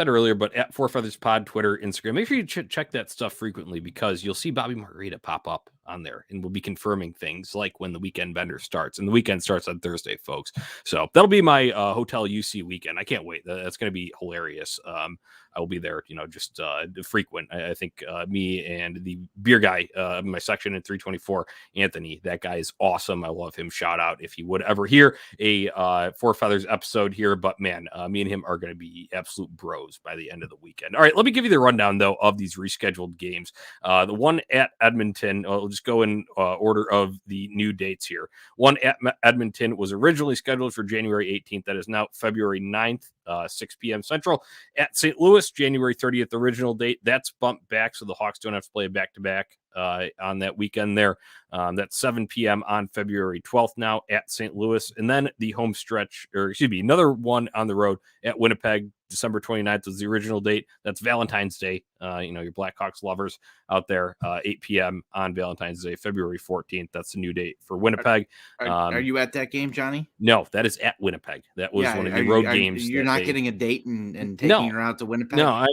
earlier, but at Four Feathers Pod, Twitter, Instagram, make sure you check that stuff frequently because you'll see Bobby Margarita pop up on there, and we'll be confirming things like when the weekend bender starts, and the weekend starts on Thursday, folks. So that'll be my Hotel UC weekend. I can't wait. That's gonna be hilarious. I will be there, just frequent. I think me and the beer guy, my section in 324, Anthony, that guy is awesome. I love him. Shout out if he would ever hear a Four Feathers episode here. But man, me and him are going to be absolute bros by the end of the weekend. All right, let me give you the rundown, though, of these rescheduled games. The one at Edmonton, I'll just go in order of the new dates here. One at Edmonton was originally scheduled for January 18th. That is now February 9th. 6 p.m. Central. At St. Louis, January 30th original date. That's bumped back, so the Hawks don't have to play a back-to-back on that weekend there. That's 7 p.m. on February 12th now at St. Louis. And then the home stretch, another one on the road at Winnipeg, December 29th was the original date. That's Valentine's Day. Your Blackhawks lovers out there, 8 p.m. on Valentine's Day, February 14th. That's the new date for Winnipeg. Are you at that game, Johnny? No, that is at Winnipeg. That was one of the road games. You're not getting a date and taking her out to Winnipeg? No,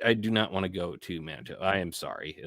I do not want to go to Manitoba. I am sorry.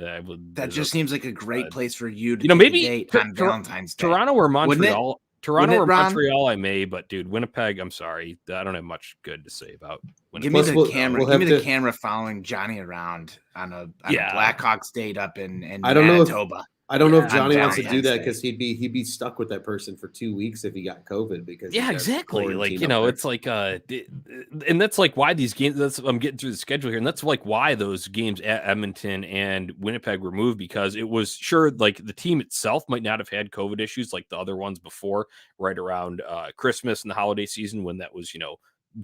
That just seems like a great place for you to maybe date on Valentine's Day. Toronto or Montreal. Montreal, I may, but dude, Winnipeg, I'm sorry. I don't have much good to say about Winnipeg. Give me the camera. Give me the camera following Johnny around on a Blackhawks date up in Manitoba. I don't know if Johnny wants to do that because he'd be stuck with that person for 2 weeks if he got COVID. Because exactly. Like it's like and that's like why these games. I'm getting through the schedule here, and that's like why those games at Edmonton and Winnipeg were moved because it was like the team itself might not have had COVID issues like the other ones before, right around Christmas and the holiday season when that was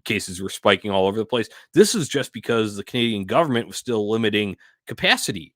cases were spiking all over the place. This is just because the Canadian government was still limiting capacity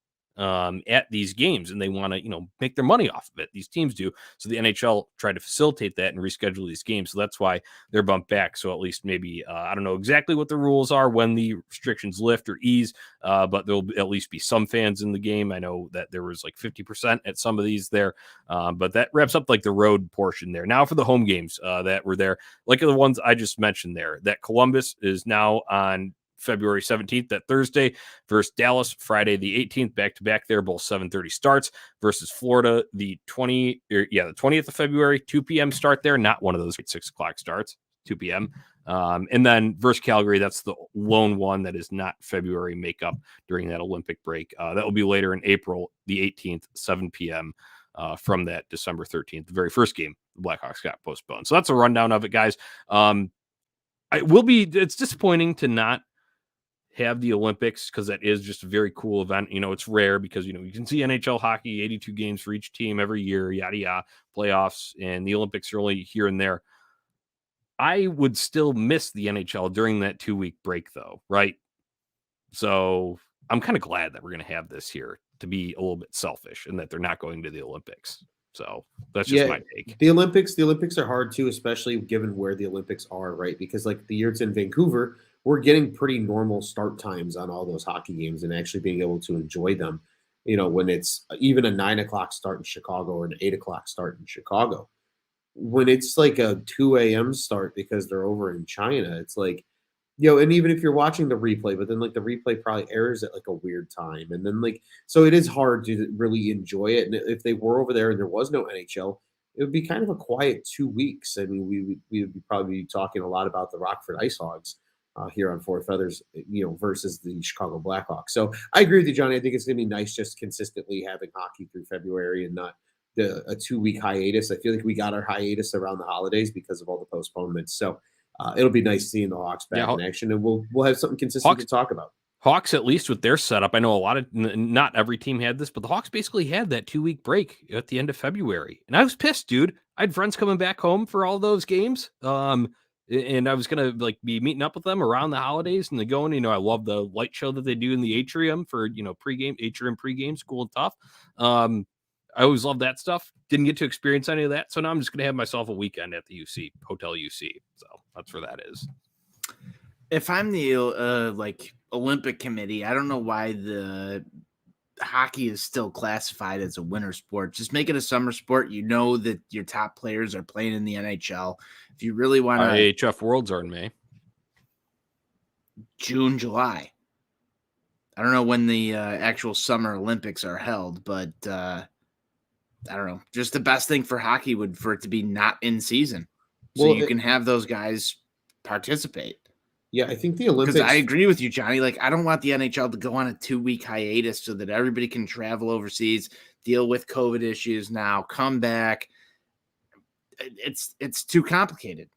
at these games, and they want to, make their money off of it. These teams do. So the NHL tried to facilitate that and reschedule these games. So that's why they're bumped back. So at least maybe, I don't know exactly what the rules are when the restrictions lift or ease, but there'll at least be some fans in the game. I know that there was like 50% at some of these there, but that wraps up like the road portion there. Now for the home games that were there, like the ones I just mentioned there, that Columbus is now on February 17th, that Thursday, versus Dallas, Friday the 18th, back-to-back there, both 7:30 starts, versus Florida, the 20th of February, 2 p.m. start there, not one of those 6 o'clock starts, 2 p.m. And then versus Calgary, that's the lone one that is not February makeup during that Olympic break. That will be later in April, the 18th, 7 p.m. From that December 13th, the very first game, the Blackhawks got postponed. So that's a rundown of it, guys. It's disappointing to not have the Olympics because that is just a very cool event. It's rare because, you can see NHL hockey, 82 games for each team every year, yada, yada, playoffs, and the Olympics are only here and there. I would still miss the NHL during that 2-week break though. Right. So I'm kind of glad that we're going to have this here to be a little bit selfish and that they're not going to the Olympics. So that's just my take. The Olympics are hard too, especially given where the Olympics are, right? Because like the year it's in Vancouver, we're getting pretty normal start times on all those hockey games and actually being able to enjoy them, when it's even a 9 o'clock start in Chicago or an 8 o'clock start in Chicago. When it's like a 2 a.m. start because they're over in China, it's like, and even if you're watching the replay, but then like the replay probably airs at like a weird time. And then so it is hard to really enjoy it. And if they were over there and there was no NHL, it would be kind of a quiet 2 weeks. I mean, we would probably be talking a lot about the Rockford Ice Hogs here on Four Feathers, versus the Chicago Blackhawks. So I agree with you, Johnny. I think it's going to be nice just consistently having hockey through February and not a 2-week hiatus. I feel like we got our hiatus around the holidays because of all the postponements. So it'll be nice seeing the Hawks back in action, and we'll have something consistent to talk about. Hawks, at least with their setup, I know not every team had this, but the Hawks basically had that 2-week break at the end of February. And I was pissed, dude. I had friends coming back home for all those games. and I was gonna like be meeting up with them around the holidays and going. I love the light show that they do in the atrium for pregame atrium pregame School and Tough. I always love that stuff. Didn't get to experience any of that, so now I'm just gonna have myself a weekend at the UC Hotel UC. So that's where that is. If I'm the like Olympic committee, I don't know why the hockey is still classified as a winter sport. Just make it a summer sport. You know that your top players are playing in the NHL. If you really want to, IHF Worlds are in May, June, July. I don't know when the actual Summer Olympics are held, but I don't know. Just the best thing for hockey would for it to be not in season, so you can have those guys participate. Yeah, I think the Olympics. Because I agree with you, Johnny. Like, I don't want the NHL to go on a 2-week hiatus so that everybody can travel overseas, deal with COVID issues now, come back. It's too complicated.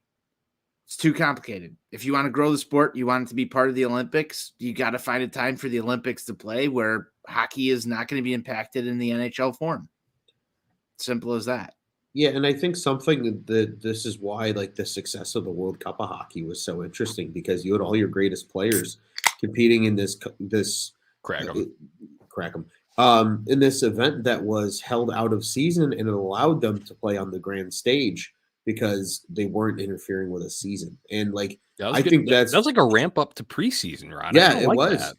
It's too complicated. If you want to grow the sport, you want it to be part of the Olympics, you got to find a time for the Olympics to play where hockey is not going to be impacted in the NHL form. Simple as that. Yeah, and I think something that this is why like the success of the World Cup of hockey was so interesting, because you had all your greatest players competing in this crack 'em in this event that was held out of season, and it allowed them to play on the grand stage because they weren't interfering with a season. And like I think that's like a ramp up to preseason, Ron. Yeah, it was. That.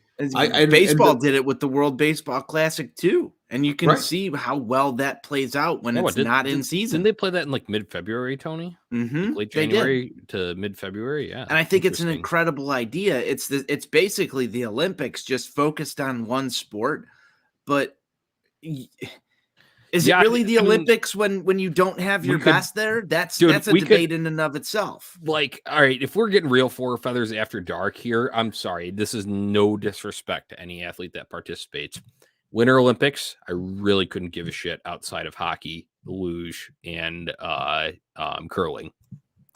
Baseball did it with the World Baseball Classic too, and you can see how well that plays out when it's not in season. Didn't they play that in like mid-February, Tony? Mm-hmm. Late January to mid-February, yeah. And I think it's an incredible idea. It's basically the Olympics just focused on one sport, but is it really the Olympics when you don't have your best there? That's a debate in and of itself. Like, all right, if we're getting real four feathers after dark here, I'm sorry. This is no disrespect to any athlete that participates. Winter Olympics, I really couldn't give a shit outside of hockey, luge, and curling.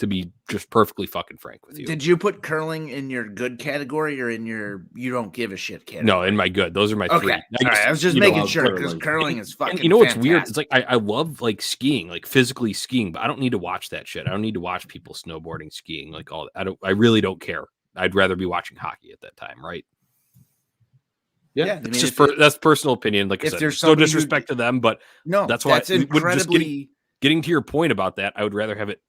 To be just perfectly fucking frank with you. Did you put curling in your good category or in your you don't give a shit category? No, in my good. Those are my three. All right, I was just making sure because curling is fucking. And what's weird? It's like I love like skiing, like physically skiing, but I don't need to watch that shit. I don't need to watch people snowboarding, skiing, like all that. I really don't care. I'd rather be watching hockey at that time, right? Yeah, it's just that's personal opinion. Like I said, there's no disrespect to them, but no, that's why incredibly getting to your point about that, I would rather have it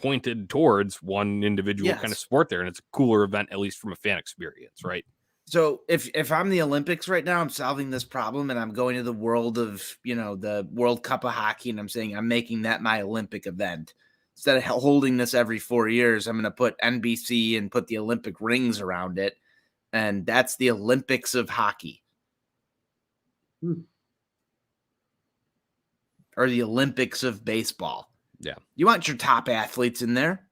pointed towards one individual kind of sport there, and it's a cooler event, at least from a fan experience, right? So if I'm the Olympics right now, I'm solving this problem and I'm going to the world of the World Cup of hockey, and I'm saying I'm making that my Olympic event. Instead of holding this every 4 years, I'm going to put NBC and put the Olympic rings around it, and that's the Olympics of hockey. Or the Olympics of baseball. Yeah. You want your top athletes in there.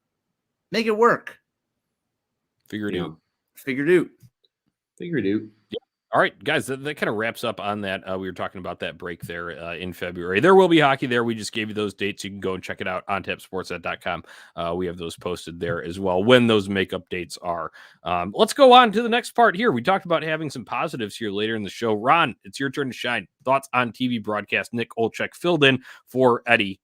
Make it work. Figure it out. Figure it out. Yeah. All right, guys, that kind of wraps up on that. We were talking about that break there in February. There will be hockey there. We just gave you those dates. You can go and check it out on tapsportsnet.com. We have those posted there as well when those makeup dates are. Let's go on to the next part here. We talked about having some positives here later in the show. Ron, it's your turn to shine. Thoughts on TV broadcast. Nick Olczyk filled in for Eddie,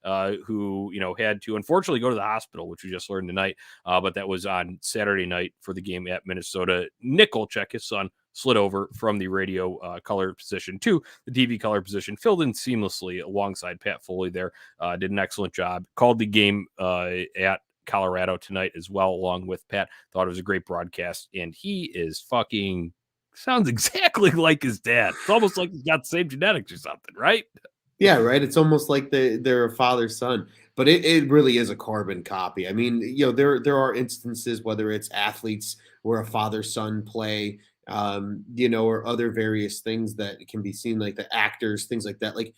who had to unfortunately go to the hospital, which we just learned tonight. But that was on Saturday night for the game at Minnesota. Nick Olczyk, his son, slid over from the radio color position to the TV color position, filled in seamlessly alongside Pat Foley there, did an excellent job, called the game at Colorado tonight as well, along with Pat. Thought it was a great broadcast, and he is fucking sounds exactly like his dad. It's almost like he's got the same genetics or something, right? Yeah, right. It's almost like they're a father-son, but it really is a carbon copy. I mean, there are instances, whether it's athletes where a father-son play, or other various things that can be seen, like the actors, things like that. Like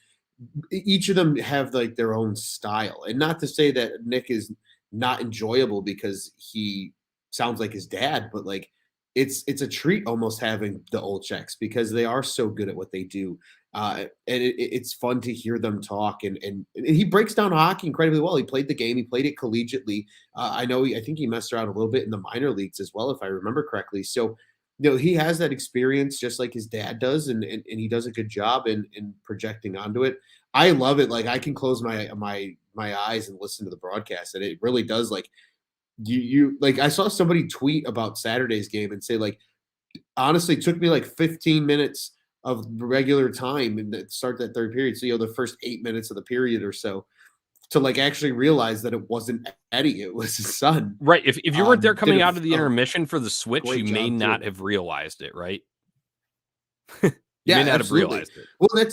each of them have like their own style, and not to say that Nick is not enjoyable because he sounds like his dad, but like it's a treat almost having the Olczyks because they are so good at what they do. And it's fun to hear them talk, and he breaks down hockey incredibly well. He played the game. He played it collegiately. I think he messed around a little bit in the minor leagues as well, if I remember correctly. So, he has that experience just like his dad does, and he does a good job in projecting onto it. I love it. Like I can close my eyes and listen to the broadcast, and it really does. Like you like, I saw somebody tweet about Saturday's game and say, like, honestly, it took me like 15 minutes of regular time and that start that third period. So, the first 8 minutes of the period or so to like actually realize that it wasn't Eddie, it was his son. Right. If you weren't there Did coming a out of the intermission for the switch, great you may job, not too. have realized it, right? Yeah, may not have absolutely. realized it. Well,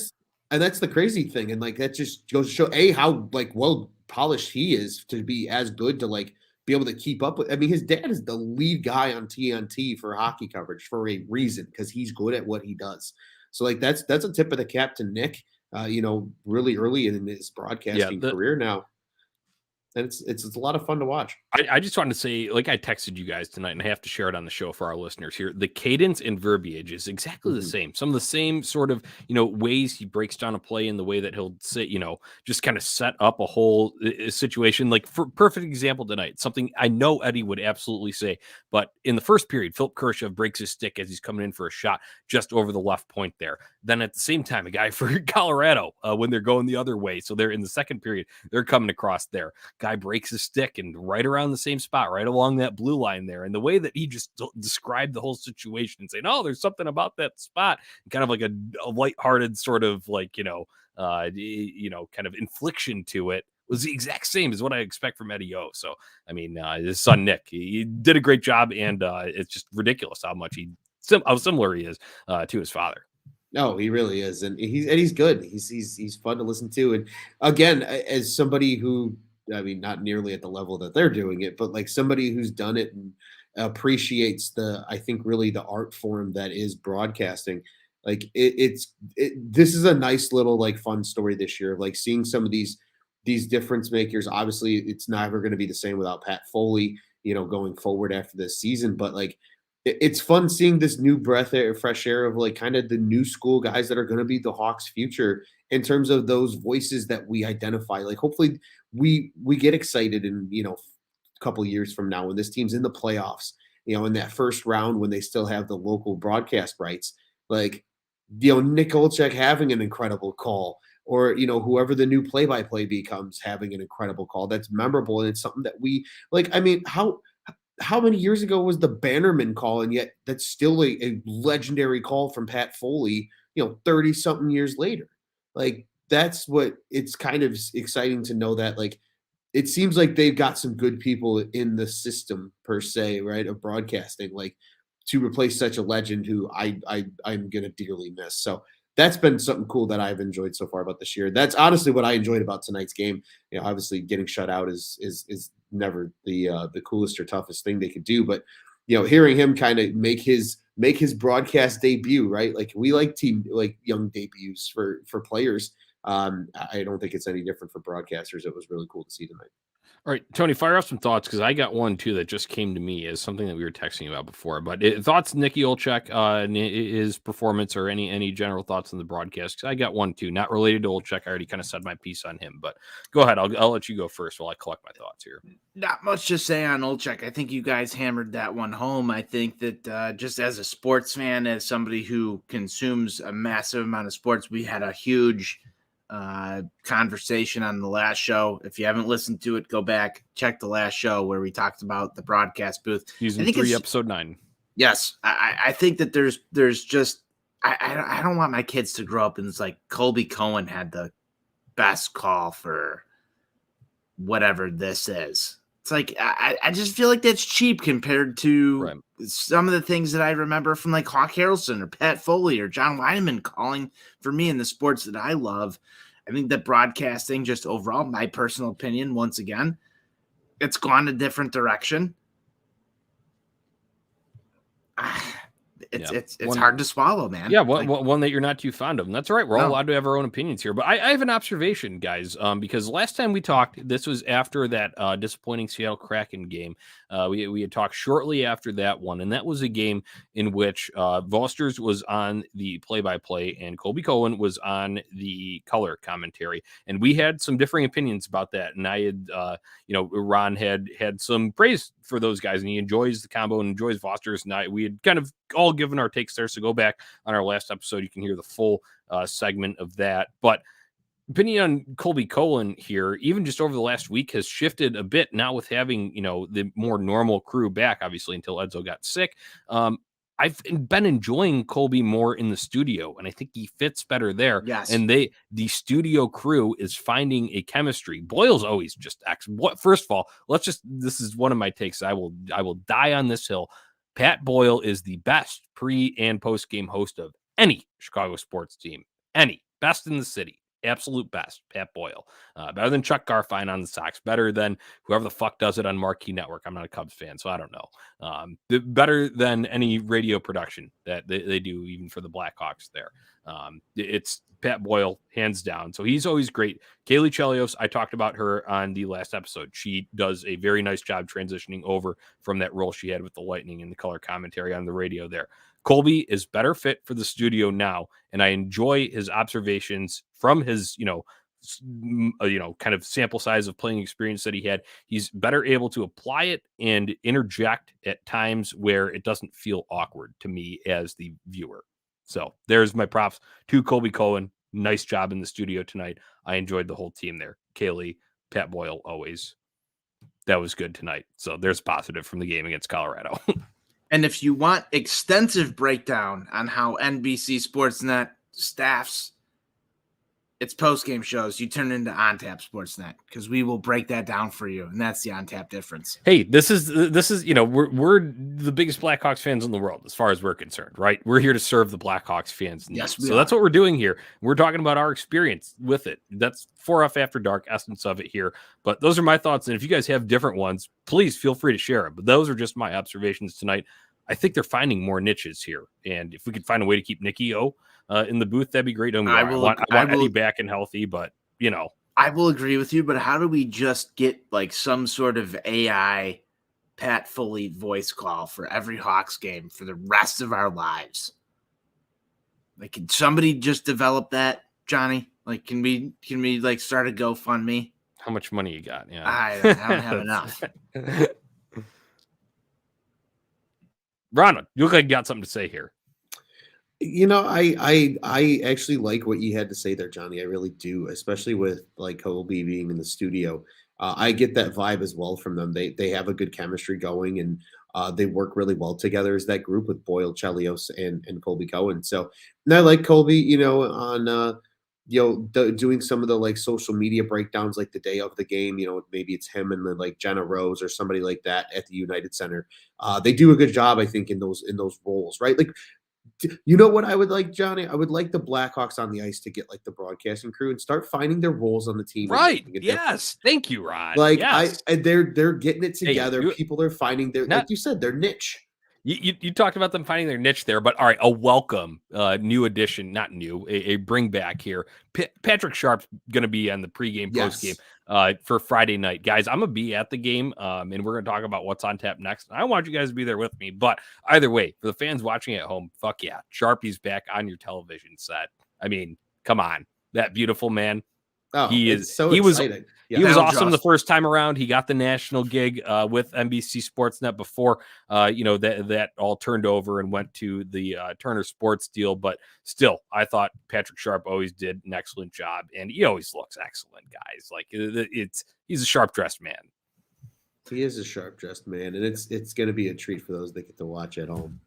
that's the crazy thing, and like that just goes to show how like well polished he is to be as good to like be able to keep up with. I mean, his dad is the lead guy on TNT for hockey coverage for a reason because he's good at what he does. So like that's a tip of the cap to Nick. Really early in his broadcasting career now. And it's a lot of fun to watch. I just wanted to say, like I texted you guys tonight, and I have to share it on the show for our listeners here. The cadence and verbiage is exactly the same. Some of the same sort of, ways he breaks down a play in the way that he'll say, just kind of set up a whole situation. Like, for perfect example tonight, something I know Eddie would absolutely say, but in the first period, Philip Kershaw breaks his stick as he's coming in for a shot just over the left point there. Then at the same time, a guy for Colorado when they're going the other way. So they're in the second period, they're coming across there. Guy breaks his stick and right around the same spot, right along that blue line there. And the way that he just described the whole situation and saying, "Oh, there's something about that spot," kind of like a lighthearted sort of like, kind of infliction to it was the exact same as what I expect from Eddie O. So, I mean, his son, Nick, he did a great job, and it's just ridiculous how much how similar he is to his father. No, he really is. And he's good. He's fun to listen to. And again, as somebody who, I mean, not nearly at the level that they're doing it, but like somebody who's done it and appreciates I think really the art form that is broadcasting. Like this is a nice little like fun story this year of like seeing some of these difference makers. Obviously, it's never going to be the same without Pat Foley, going forward after this season. But like it's fun seeing this new fresh air of like kind of the new school guys that are going to be the Hawks' future in terms of those voices that we identify. Like hopefully we get excited in a couple years from now when this team's in the playoffs, in that first round when they still have the local broadcast rights, like Nick Olczyk having an incredible call, or whoever the new play-by-play becomes having an incredible call that's memorable, and it's something that we like. I mean, how many years ago was the Bannerman call, and yet that's still a legendary call from Pat Foley, 30 something years later. Like that's what it's kind of exciting to know that like it seems like they've got some good people in the system per se, right, of broadcasting, like to replace such a legend who I'm gonna dearly miss. So that's been something cool that I've enjoyed so far about this year. That's honestly what I enjoyed about tonight's game. Obviously getting shut out is never the coolest or toughest thing they could do, but hearing him kind of make his broadcast debut, right? Like we like young debuts for players. I don't think it's any different for broadcasters. It was really cool to see tonight. All right, Tony, fire off some thoughts because I got one too that just came to me as something that we were texting about before. But thoughts, Nicky Olczyk, and his performance, or any general thoughts on the broadcast? Because I got one too, not related to Olczyk. I already kind of said my piece on him, but go ahead. I'll let you go first while I collect my thoughts here. Not much to say on Olczyk. I think you guys hammered that one home. I think that just as a sports fan, as somebody who consumes a massive amount of sports, we had a huge conversation on the last show. If you haven't listened to it, go back, check the last show where we talked about the broadcast booth. Season 3, episode 9. Yes. I think that there's just, I don't want my kids to grow up and it's like Colby Cohen had the best call for whatever this is. It's like, I just feel like that's cheap compared to some of the things that I remember from like Hawk Harrelson or Pat Foley or John Weideman calling for me in the sports that I love. I think that broadcasting, just overall, my personal opinion, once again, it's gone a different direction. It's hard to swallow, man. Yeah, one that you're not too fond of. And that's all right. We're all allowed to have our own opinions here. But I have an observation, guys, because last time we talked, this was after that disappointing Seattle Kraken game. We had talked shortly after that one, and that was a game in which Vosters was on the play-by-play and Colby Cohen was on the color commentary. And we had some differing opinions about that. And I had, Ron had some praise for those guys, and he enjoys the combo and enjoys Vosters. And we had kind of all given our takes there. So go back on our last episode. You can hear the full segment of that. But opinion on Colby Cohen here, even just over the last week, has shifted a bit now with having, the more normal crew back, obviously, until Edzo got sick. I've been enjoying Colby more in the studio, and I think he fits better there. Yes. And the studio crew is finding a chemistry. Boyle's always just excellent. First of all, this is one of my takes. I will die on this hill. Pat Boyle is the best pre and post game host of any Chicago sports team. Any. Best in the city. Absolute best. Pat Boyle. Better than Chuck Garfien on the Sox. Better than whoever the fuck does it on Marquee Network. I'm not a Cubs fan, so I don't know. Better than any radio production that they do, even for the Blackhawks there. It's Pat Boyle, hands down. So he's always great. Kaylee Chelios, I talked about her on the last episode. She does a very nice job transitioning over from that role she had with the Lightning and the color commentary on the radio there. Colby is better fit for the studio now, and I enjoy his observations from his, kind of sample size of playing experience that he had. He's better able to apply it and interject at times where it doesn't feel awkward to me as the viewer. So there's my props to Colby Cohen. Nice job in the studio tonight. I enjoyed the whole team there. Kaylee, Pat Boyle, always. That was good tonight. So there's positive from the game against Colorado. And if you want extensive breakdown on how NBC Sportsnet staffs its post-game shows, you turn into OnTap Sportsnet, because we will break that down for you, and that's the OnTap difference. Hey, this is we're the biggest Blackhawks fans in the world as far as we're concerned, right? We're here to serve the Blackhawks fans. Yes, so that's what we're doing here. We're talking about our experience with it. That's 4F After Dark, essence of it here. But those are my thoughts, and if you guys have different ones, please feel free to share them. But those are just my observations tonight. I think they're finding more niches here, and if we could find a way to keep Nikki O in the booth, that'd be great. I want Eddie back and healthy, but I will agree with you. But how do we just get like some sort of AI Pat Foley voice call for every Hawks game for the rest of our lives? Like, can somebody just develop that, Johnny? Like, can we like start a GoFundMe? How much money you got? Yeah, I don't have enough. Ronald, you look like you got something to say here. I actually like what you had to say there, Johnny. I really do, especially with like Colby being in the studio. I get that vibe as well from them. They have a good chemistry going, and they work really well together as that group with Boyle, Chelios, and Colby Cohen. So, and I like Colby, on doing some of the like social media breakdowns, like the day of the game. Maybe it's him and then like Jenna Rose or somebody like that at the United Center. They do a good job, I think, in those roles, right? Like, you know what I would like, Johnny? I would like the Blackhawks on the ice to get like the broadcasting crew and start finding their roles on the team. Right. Yes. Thank you, Ron. Like yes. they're getting it together. Hey, people are finding like you said, their niche. You talked about them finding their niche there, but all right, a welcome new addition, not new, a bring back here. Patrick Sharp's going to be on the pregame, postgame for Friday night. Guys, I'm going to be at the game, and we're going to talk about what's on tap next. I want you guys to be there with me, but either way, for the fans watching at home, fuck yeah, Sharpie's back on your television set. I mean, come on, that beautiful man. Oh, he exciting. He was awesome the first time around. He got the national gig with NBC Sportsnet before, that all turned over and went to the Turner Sports deal. But still, I thought Patrick Sharp always did an excellent job, and he always looks excellent, guys. Like he's a sharp dressed man. He is a sharp dressed man, and it's going to be a treat for those that get to watch at home.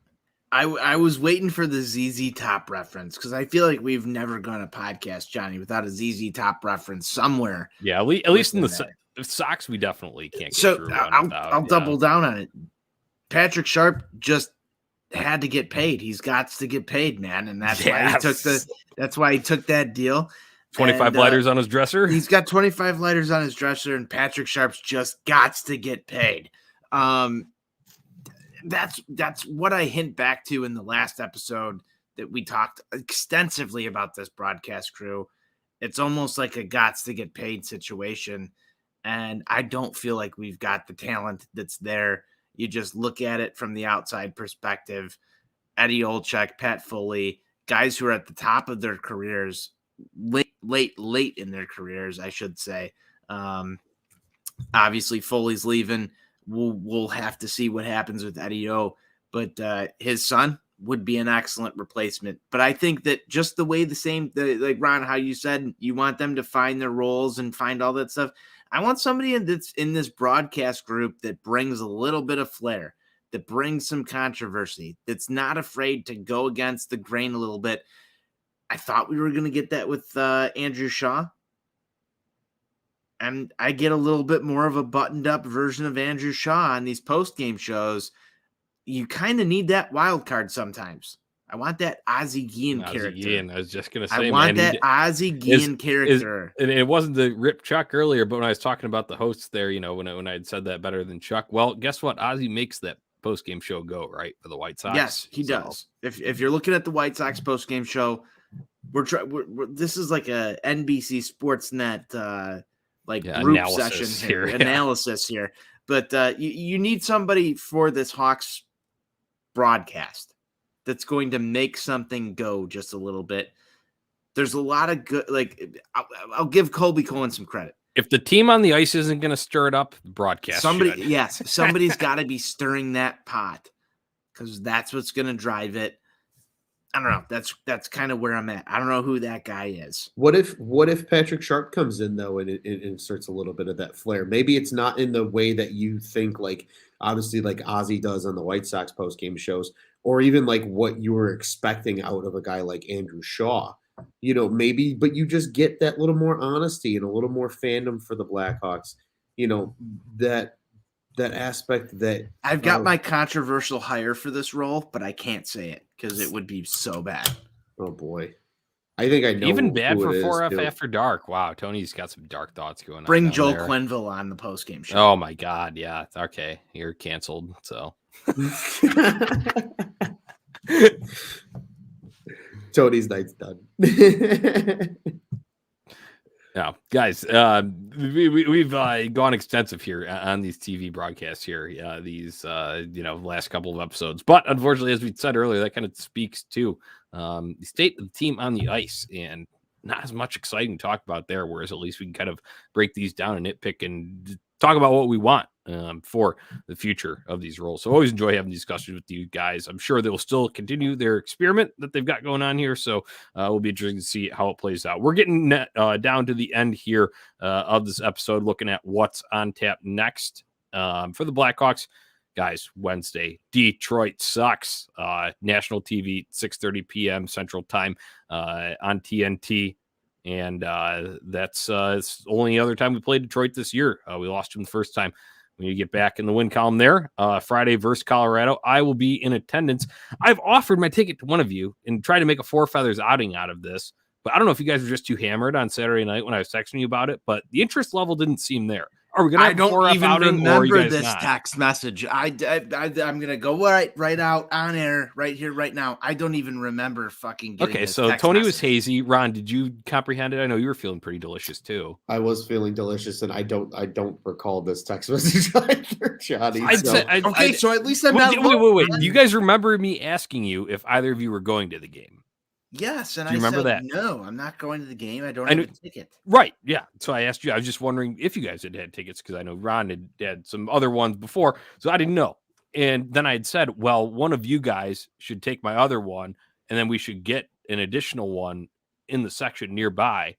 I was waiting for the ZZ Top reference because I feel like we've never gone a podcast, Johnny, without a ZZ Top reference somewhere. Yeah, at least in the Sox, we definitely can't get through. I'll double down on it. Patrick Sharp just had to get paid. He's got to get paid, man, and that's why he took that deal. 25 lighters on his dresser. He's got 25 lighters on his dresser, and Patrick Sharp's just got to get paid. That's what I hint back to in the last episode that we talked extensively about this broadcast crew. It's almost like a gots to get paid situation. And I don't feel like we've got the talent that's there. You just look at it from the outside perspective. Eddie Olczyk, Pat Foley, guys who are at the top of their careers, late in their careers, I should say. Obviously Foley's leaving. We'll have to see what happens with Eddie O, but his son would be an excellent replacement. But I think that just the way like Ron, how you said you want them to find their roles and find all that stuff. I want somebody that's in this broadcast group that brings a little bit of flair, that brings some controversy, that's not afraid to go against the grain a little bit. I thought we were going to get that with Andrew Shaw. And I get a little bit more of a buttoned up version of Andrew Shaw on these post-game shows. You kind of need that wild card sometimes. I want that Ozzie Guillen character. Guillen, I was just going to say, I want that Ozzie Guillen character. And it wasn't the rip Chuck earlier, but when I was talking about the hosts there, when I had said that better than Chuck, well, guess what? Ozzie makes that post-game show go, right, for the White Sox. Yes, he does. If you're looking at the White Sox post-game show, this is like a NBC Sportsnet group session here, analysis here. But you need somebody for this Hawks broadcast that's going to make something go just a little bit. There's a lot of good, I'll give Colby Cohen some credit. If the team on the ice isn't going to stir it up, the broadcast should. Yes, somebody's got to be stirring that pot because that's what's going to drive it. I don't know. That's kind of where I'm at. I don't know who that guy is. What if Patrick Sharp comes in though and it inserts a little bit of that flair? Maybe it's not in the way that you think, obviously like Ozzie does on the White Sox post-game shows, or even like what you were expecting out of a guy like Andrew Shaw. Maybe, but you just get that little more honesty and a little more fandom for the Blackhawks. That aspect that I've got my controversial hire for this role, but I can't say it because it would be so bad. Oh boy. I think I know. Even bad for 4F After Dark. Wow. Tony's got some dark thoughts going on. Bring Joel Quenneville on the postgame show. Oh my God. Yeah. Okay. You're canceled. So Tony's night's done. Yeah, guys, we've gone extensive here on these TV broadcasts here, these last couple of episodes. But unfortunately, as we said earlier, that kind of speaks to the state of the team on the ice, and not as much exciting to talk about there. Whereas at least we can kind of break these down and nitpick and talk about what we want for the future of these roles. So I always enjoy having discussions with you guys. I'm sure they will still continue their experiment that they've got going on here. So we'll be interested to see how it plays out. We're getting down to the end here of this episode, looking at what's on tap next for the Blackhawks. Guys, Wednesday, Detroit sucks. National TV, 6:30 p.m. Central Time on TNT. And that's it's the only other time we played Detroit this year. We lost them the first time. When you get back in the win column there, Friday versus Colorado, I will be in attendance. I've offered my ticket to one of you and tried to make a Four Feathers outing out of this. But I don't know if you guys were just too hammered on Saturday night when I was texting you about it, but the interest level didn't seem there. Are we going to have a 4F outing, or are you guys this not? Text message. I'm going to go right out on air right here, right now. I don't even remember fucking getting Okay, this so text Tony message. was hazy. Ron, did you comprehend it? I know you were feeling pretty delicious too. I was feeling delicious, and I don't recall this text message either, Johnny. So at least I'm not. Wait. Do you guys remember me asking you if either of you were going to the game? Yes, and Do you I remember said, that? no, I'm not going to the game. I don't have a ticket. Right, yeah. So I asked you. I was just wondering if you guys had tickets because I know Ron had some other ones before, so I didn't know. And then I had said, well, one of you guys should take my other one, and then we should get an additional one in the section nearby,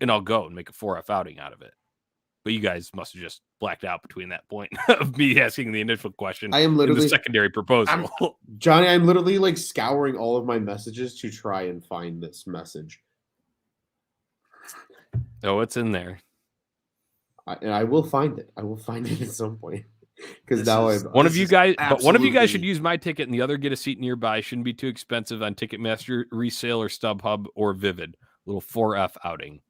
and I'll go and make a 4F outing out of it. But you guys must have just blacked out between that point of me asking the initial question. I am literally the secondary proposal. Johnny, I'm literally scouring all of my messages to try and find this message. Oh, it's in there. And I will find it. I will find it at some point. Because now one of you guys should use my ticket, and the other get a seat nearby. Shouldn't be too expensive on Ticketmaster, Resale, or StubHub, or Vivid. Little 4F outing.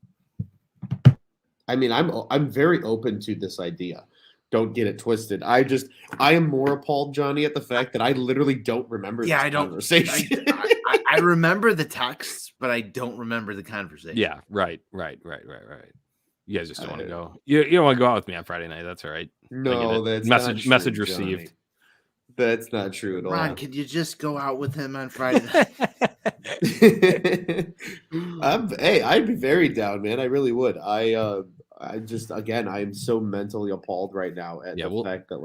I mean, I'm very open to this idea. Don't get it twisted. I am more appalled, Johnny, at the fact that I literally don't remember this conversation. I remember the texts, but I don't remember the conversation. Yeah, right. You guys just don't want to go. You don't want to go out with me on Friday night. That's all right. No, that's message not true, received. Johnny. That's not true at all. Ron, could you just go out with him on Friday night? I'd be very down, man. I really would. I am so mentally appalled right now at the fact that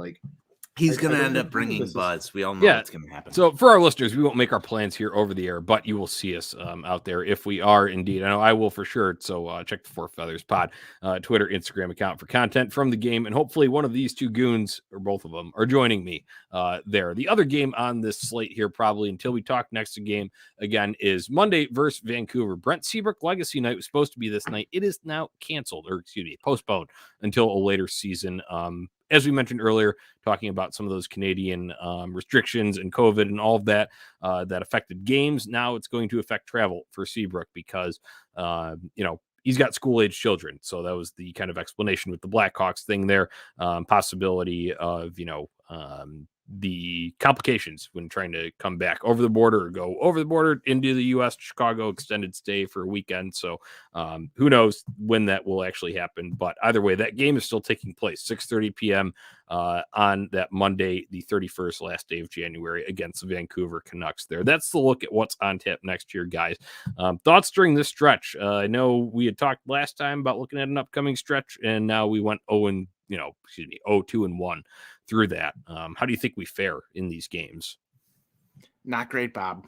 He's I going to don't end know up who bringing this is. buzz. We all know Yeah. what's going to happen. So for our listeners, we won't make our plans here over the air, but you will see us out there if we are indeed. I know I will for sure. So check the Four Feathers Pod Twitter, Instagram account for content from the game, and hopefully one of these two goons or both of them are joining me there. The other game on this slate here, probably until we talk next game again, is Monday versus Vancouver. Brent Seabrook Legacy Night was supposed to be this night. It is now canceled, or excuse me, postponed until a later season. As we mentioned earlier, talking about some of those Canadian restrictions and COVID and all of that that affected games. Now it's going to affect travel for Seabrook because, he's got school-age children. So that was the kind of explanation with the Blackhawks thing there. Possibility of, the complications when trying to come back over the border or go over the border into the U.S., Chicago, extended stay for a weekend. So who knows when that will actually happen. But either way, that game is still taking place, 6:30 p.m. On that Monday, the 31st, last day of January, against the Vancouver Canucks there. That's the look at what's on tap next year, guys. Thoughts during this stretch? I know we had talked last time about looking at an upcoming stretch, and now we went 0-2-1 through that. How do you think we fare in these games? Not great, Bob.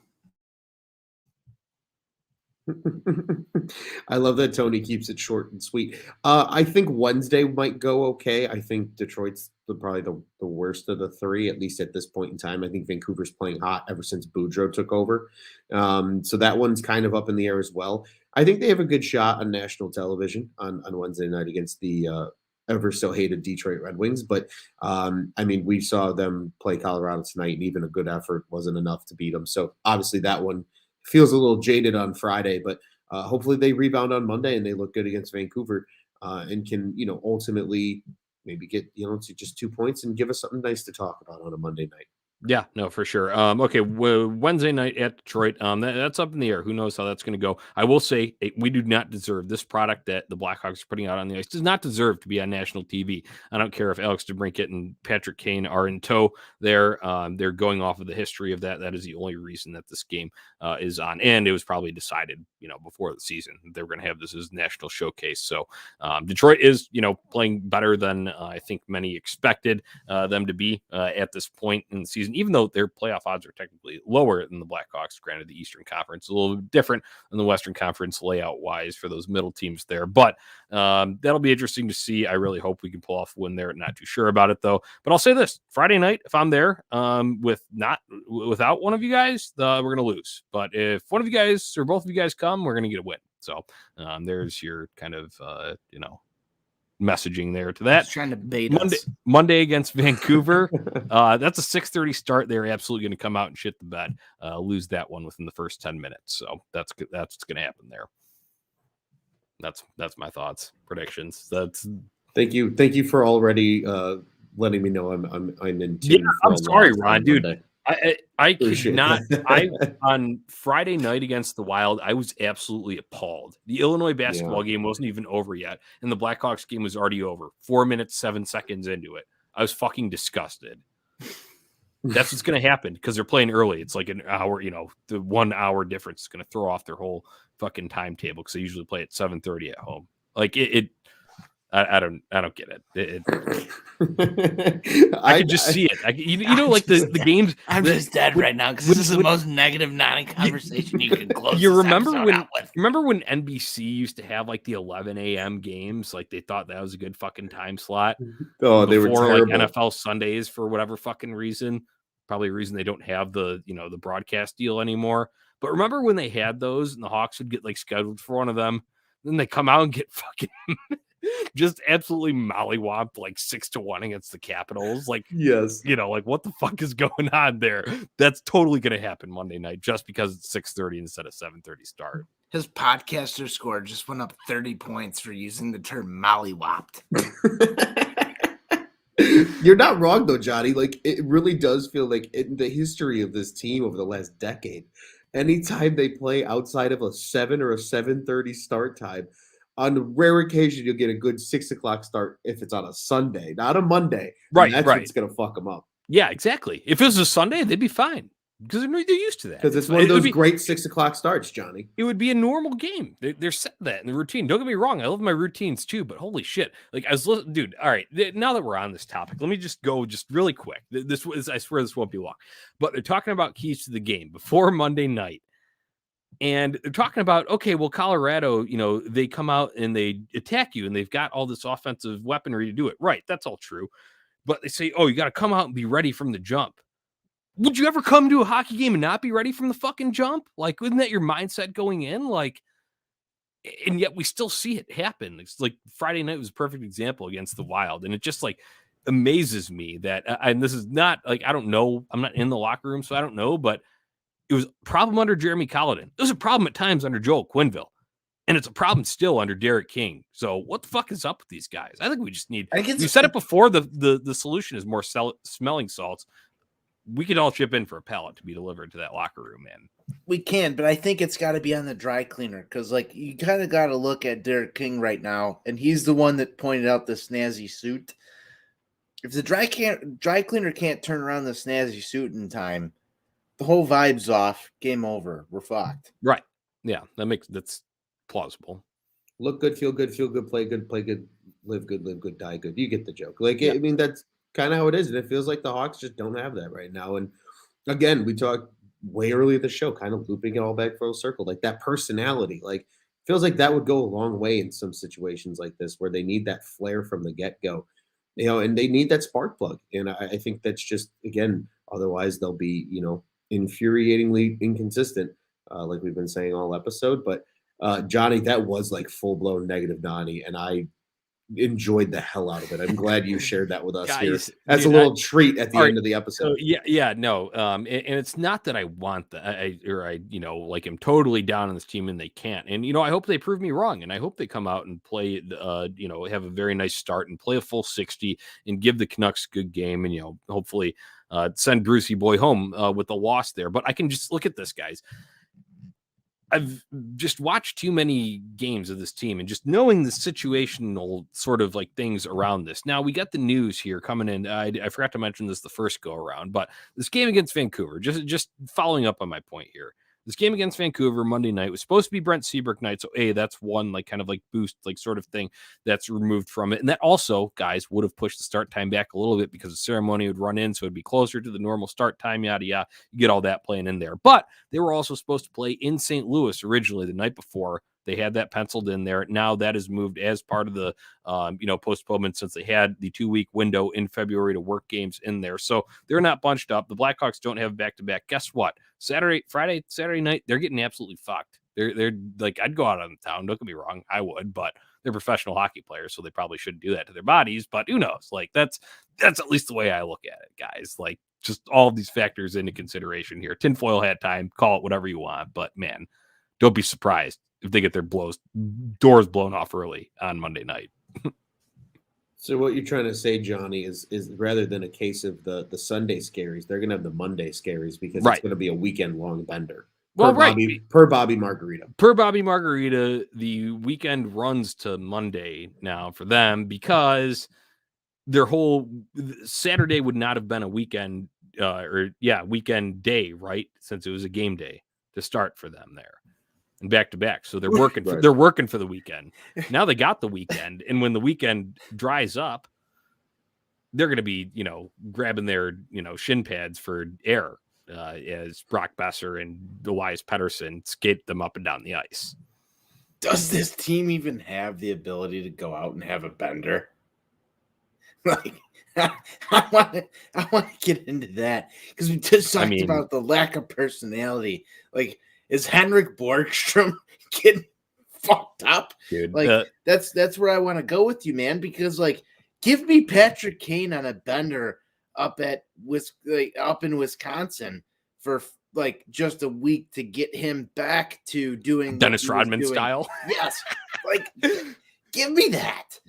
I love that Tony keeps it short and sweet. I think Wednesday might go okay. I think Detroit's probably the worst of the three, at least at this point in time. I think Vancouver's playing hot ever since Boudreau took over. So that one's kind of up in the air as well. I think they have a good shot on national television on Wednesday night against the ever so hated Detroit Red Wings. But we saw them play Colorado tonight, and even a good effort wasn't enough to beat them. So obviously that one feels a little jaded on Friday, but hopefully they rebound on Monday and they look good against Vancouver and can, ultimately maybe get, to just 2 points and give us something nice to talk about on a Monday night. Yeah, no, for sure. Okay, Wednesday night at Detroit. That's up in the air. Who knows how that's going to go? I will say we do not deserve this product that the Blackhawks are putting out on the ice. Does not deserve to be on national TV. I don't care if Alex DeBrincat and Patrick Kane are in tow there. They're going off of the history of that. That is the only reason that this game is on, and it was probably decided, before the season they were going to have this as national showcase. So Detroit is, playing better than I think many expected them to be at this point in the season, even though their playoff odds are technically lower than the Blackhawks. Granted, the Eastern Conference is a little bit different than the Western Conference layout wise for those middle teams there, but that'll be interesting to see. I really hope we can pull off a win there. Not too sure about it though, but I'll say this: Friday night, if I'm there without one of you guys, we're gonna lose. But if one of you guys or both of you guys come, we're gonna get a win. So there's your kind of messaging there to that. Trying to bait Monday against Vancouver. That's a 6:30 start. They're absolutely going to come out and shit the bed. Lose that one within the first 10 minutes. So that's what's going to happen there. That's my thoughts, predictions. Thank you for already letting me know I'm in tune. Yeah, I'm sorry, Ron, dude. Monday. I could not. On Friday night against the Wild, I was absolutely appalled. The Illinois basketball game wasn't even over yet, and the Blackhawks game was already over. 4 minutes, 7 seconds into it. I was fucking disgusted. That's what's going to happen because they're playing early. It's like an hour, the 1 hour difference is going to throw off their whole fucking timetable because they usually play at 7:30 at home. Like it I don't get it. I could just see it. The games. I'm just dead right now because this is the most negative non-conversation you can close. You remember when NBC used to have like the 11 a.m. games? Like they thought that was a good fucking time slot. Oh, they were terrible. Like NFL Sundays for whatever fucking reason. Probably a reason they don't have the the broadcast deal anymore. But remember when they had those and the Hawks would get like scheduled for one of them, then they come out and get fucking. Just absolutely mollywopped like 6-1 against the Capitals. Like, yes, like what the fuck is going on there? That's totally going to happen Monday night just because it's 6:30 instead of 7:30 start. His podcaster score just went up 30 points for using the term mollywopped. You're not wrong though, Jonnie. Like it really does feel like in the history of this team over the last decade, anytime they play outside of a 7 or a 7:30 start time, on rare occasion, you'll get a good 6 o'clock start if it's on a Sunday, not a Monday. Right, That's right. what's going to fuck them up. Yeah, exactly. If it was a Sunday, they'd be fine. because they're used to that. Because it's one of those great 6 o'clock starts, Johnny. It would be a normal game. They're set that in the routine. Don't get me wrong. I love my routines too, but holy shit. Like I was listening, dude. All right. Now that we're on this topic, let me just go really quick. I swear this won't be long, but they're talking about keys to the game before Monday night. And they're talking about, okay, well, Colorado, they come out and they attack you and they've got all this offensive weaponry to do it. Right. That's all true. But they say, oh, you got to come out and be ready from the jump. Would you ever come to a hockey game and not be ready from the fucking jump? Like, isn't that your mindset going in? Like, and yet we still see it happen. It's like Friday night was a perfect example against the Wild. And it just like amazes me that, and this is not like, I don't know, I'm not in the locker room, so I don't know, but it was a problem under Jeremy Colliton. It was a problem at times under Joel Quenneville. And it's a problem still under Derek King. So what the fuck is up with these guys? I think we just need, we said it before, the solution is more smelling salts. We could all chip in for a pallet to be delivered to that locker room, man. We can, but I think it's got to be on the dry cleaner because, like, you kind of got to look at Derek King right now, and he's the one that pointed out the snazzy suit. If the dry cleaner can't turn around the snazzy suit in time, the whole vibe's off. Game over. We're fucked. Right. Yeah, that's plausible. Look good, play good, live good, die good. You get the joke. Like, yeah. I mean, that's kind of how it is. And it feels like the Hawks just don't have that right now. And again, we talked way early in the show, kind of looping it all back full circle, like that personality, like feels like that would go a long way in some situations like this where they need that flair from the get-go, and they need that spark plug. And I think that's just, again, otherwise they'll be, infuriatingly inconsistent, like we've been saying all episode. But Johnny, that was like full-blown negative Donnie, and I enjoyed the hell out of it. I'm glad you shared that with us here as a little treat at the end of the episode. No. And it's not that I want that, like I'm totally down on this team and they can't. And I hope they prove me wrong, and I hope they come out and play, have a very nice start and play a full 60 and give the Canucks a good game, and hopefully send Brucey Boy home with a loss there. But I can just look at this, guys. I've just watched too many games of this team and just knowing the situational sort of like things around this. Now we got the news here coming in. I forgot to mention this the first go around, but this game against Vancouver, just following up on my point here. This game against Vancouver Monday night was supposed to be Brent Seabrook night. So that's one like kind of like boost, like sort of thing that's removed from it. And that also, guys, would have pushed the start time back a little bit because the ceremony would run in. So it'd be closer to the normal start time, yada, yada. You get all that playing in there. But they were also supposed to play in St. Louis originally the night before. They had that penciled in there. Now that is moved as part of the, postponement, since they had the 2-week window in February to work games in there. So they're not bunched up. The Blackhawks don't have back-to-back. Guess what? Saturday night, they're getting absolutely fucked. They're like, I'd go out on the town. Don't get me wrong. I would, but they're professional hockey players, so they probably shouldn't do that to their bodies. But who knows? Like that's at least the way I look at it, guys. Like just all of these factors into consideration here. Tinfoil hat time. Call it whatever you want, but man, don't be surprised if they get their doors blown off early on Monday night. So what you're trying to say, Johnny, is rather than a case of the Sunday scaries, they're going to have the Monday scaries because it's going to be a weekend-long bender. Per Bobby Margarita. Per Bobby Margarita, the weekend runs to Monday now for them because their whole Saturday would not have been a weekend weekend day, right? Since it was a game day to start for them there. And back to back, so they're working. They're working for the weekend. Now they got the weekend, and when the weekend dries up, they're going to be, grabbing their, shin pads for air as Brock Besser and Elias Pettersson skate them up and down the ice. Does this team even have the ability to go out and have a bender? Like, I want to get into that because we just talked about the lack of personality. Like, is Henrik Borgstrom getting fucked up? Dude, like that's where I want to go with you, man. Because like, give me Patrick Kane on a bender up in Wisconsin for like just a week to get him back to doing Dennis Rodman style. Yes, like give me that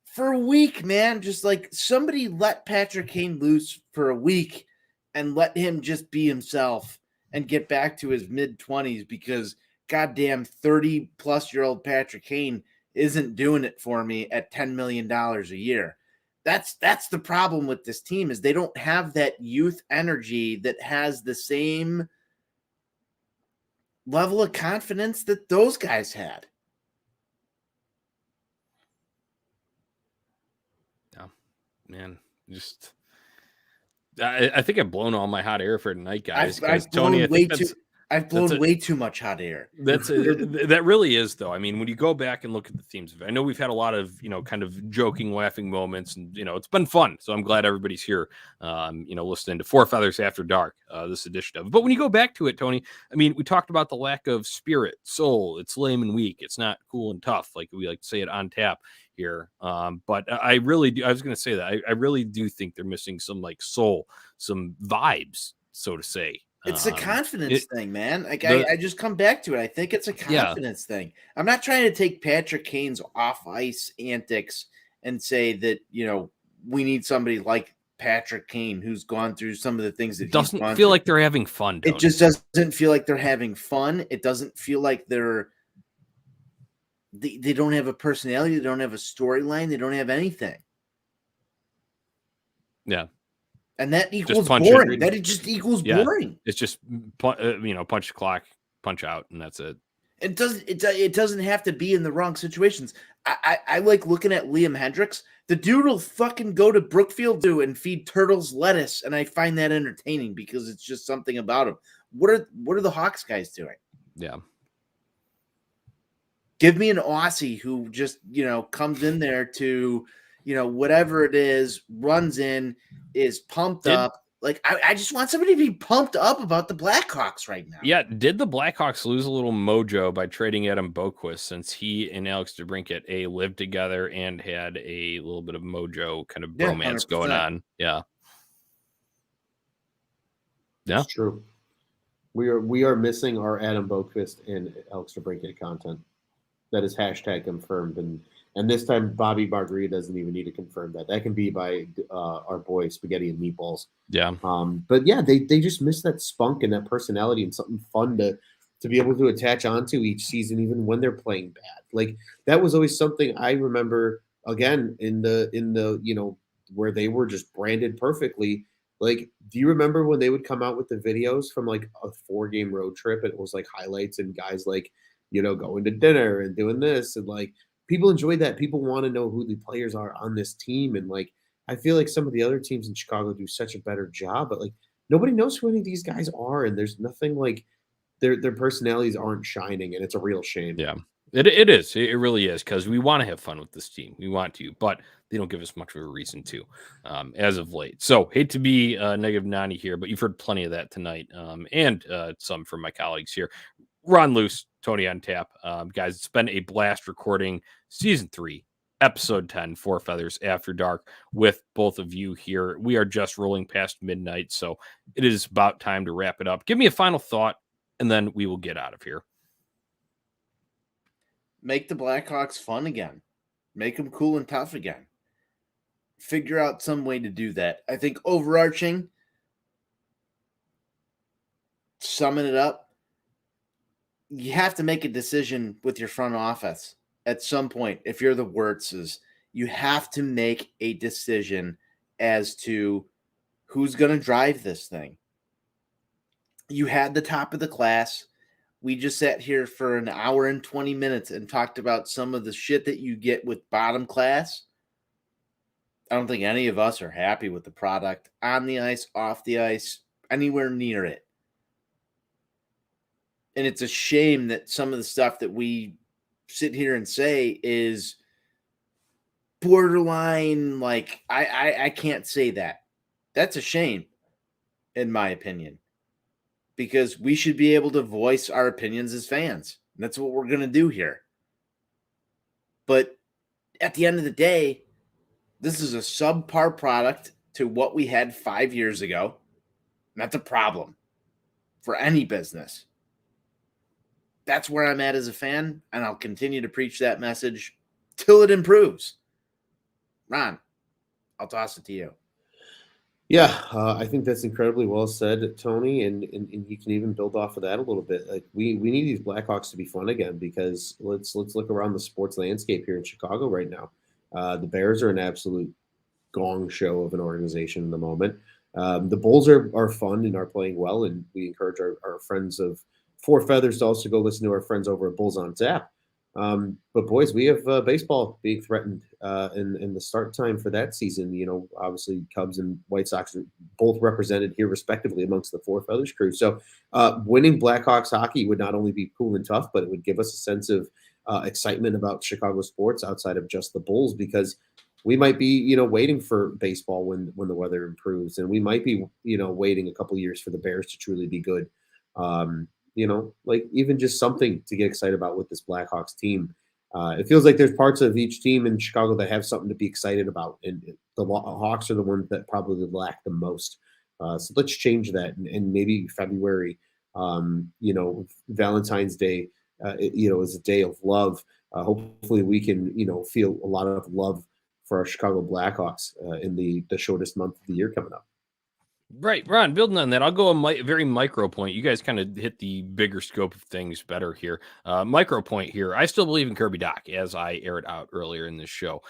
for a week, man. Just like somebody let Patrick Kane loose for a week and let him just be himself and get back to his mid-20s because goddamn 30-plus-year-old Patrick Kane isn't doing it for me at $10 million a year. That's the problem with this team is they don't have that youth energy that has the same level of confidence that those guys had. Yeah, man, just I think I've blown all my hot air for tonight, guys. I've Tony, I blown way think too. I've blown way too much hot air. That really is, though. I mean, when you go back and look at the themes of it, I know we've had a lot of, kind of joking, laughing moments, and, it's been fun. So I'm glad everybody's here, listening to Four Feathers After Dark, this edition of it. But when you go back to it, Tony, I mean, we talked about the lack of spirit, soul. It's lame and weak. It's not cool and tough, like we like to say it on tap here. But I really do. I was going to say that I really do think they're missing some like soul, some vibes, so to say. It's a confidence thing, man. Like I just come back to it. I think it's a confidence thing. I'm not trying to take Patrick Kane's off ice antics and say that, we need somebody like Patrick Kane who's gone through some of the things that it doesn't feel like they're having fun. It just doesn't feel like they're having fun. It doesn't feel like they don't have a personality. They don't have a storyline. They don't have anything. Yeah. And that equals boring. That just equals boring. It's just punch the clock, punch out, and that's it. It doesn't have to be in the wrong situations. I like looking at Liam Hendricks. The dude will fucking go to Brookfield and feed turtles lettuce, and I find that entertaining because it's just something about him. What are the Hawks guys doing? Yeah. Give me an Aussie who just comes in there to whatever it is, runs in, is pumped up. Like, I just want somebody to be pumped up about the Blackhawks right now. Yeah. Did the Blackhawks lose a little mojo by trading Adam Boquist since he and Alex DeBrincat lived together and had a little bit of mojo kind of bromance going on? Yeah. Yeah. It's true. We are missing our Adam Boquist and Alex DeBrincat content. That is hashtag confirmed. And this time, Bobby Margarita doesn't even need to confirm that. That can be by our boy Spaghetti and Meatballs. Yeah. But yeah, they just miss that spunk and that personality and something fun to be able to attach onto each season, even when they're playing bad. Like that was always something I remember. Again, in the where they were just branded perfectly. Like, do you remember when they would come out with the videos from like a 4-game road trip and it was like highlights and guys like going to dinner and doing this and like. People enjoy that. People want to know who the players are on this team. And like, I feel like some of the other teams in Chicago do such a better job, but like nobody knows who any of these guys are. And there's nothing like their personalities aren't shining. And it's a real shame. Yeah, it is. It really is. Cause we want to have fun with this team. We want to, but they don't give us much of a reason to, as of late. So hate to be negative Nani here, but you've heard plenty of that tonight. And some from my colleagues here. Ron Luce, Tony on tap. Guys, it's been a blast recording season 3, episode 10, Four Feathers After Dark with both of you here. We are just rolling past midnight, so it is about time to wrap it up. Give me a final thought, and then we will get out of here. Make the Blackhawks fun again. Make them cool and tough again. Figure out some way to do that. I think overarching, summing it up, you have to make a decision with your front office at some point. If you're the Wirtzes, you have to make a decision as to who's going to drive this thing. You had the top of the class. We just sat here for an hour and 20 minutes and talked about some of the shit that you get with bottom class. I don't think any of us are happy with the product on the ice, off the ice, anywhere near it. And it's a shame that some of the stuff that we sit here and say is borderline. Like, I can't say that. That's a shame, in my opinion, because we should be able to voice our opinions as fans. And that's what we're going to do here. But at the end of the day, this is a subpar product to what we had 5 years ago. And that's a problem for any business. That's where I'm at as a fan, and I'll continue to preach that message till it improves. Ron, I'll toss it to you. Yeah, I think that's incredibly well said, Tony, and you can even build off of that a little bit. Like we need these Blackhawks to be fun again because let's look around the sports landscape here in Chicago right now. The Bears are an absolute gong show of an organization in the moment. The Bulls are fun and are playing well, and we encourage our friends of Four Feathers to also go listen to our friends over at Bulls on Tap. But boys, we have baseball being threatened, and the start time for that season. Obviously Cubs and White Sox are both represented here respectively amongst the Four Feathers crew. So winning Blackhawks hockey would not only be cool and tough, but it would give us a sense of excitement about Chicago sports outside of just the Bulls, because we might be, waiting for baseball when the weather improves, and we might be, waiting a couple years for the Bears to truly be good. Like even just something to get excited about with this Blackhawks team. It feels like there's parts of each team in Chicago that have something to be excited about, and the Hawks are the ones that probably lack the most. So let's change that, and maybe February, Valentine's Day, is a day of love. Hopefully we can, feel a lot of love for our Chicago Blackhawks in the shortest month of the year coming up. Right, Ron, building on that, I'll go a very micro point. You guys kind of hit the bigger scope of things better here. Micro point here. I still believe in Kirby Dach, as I aired out earlier in this show.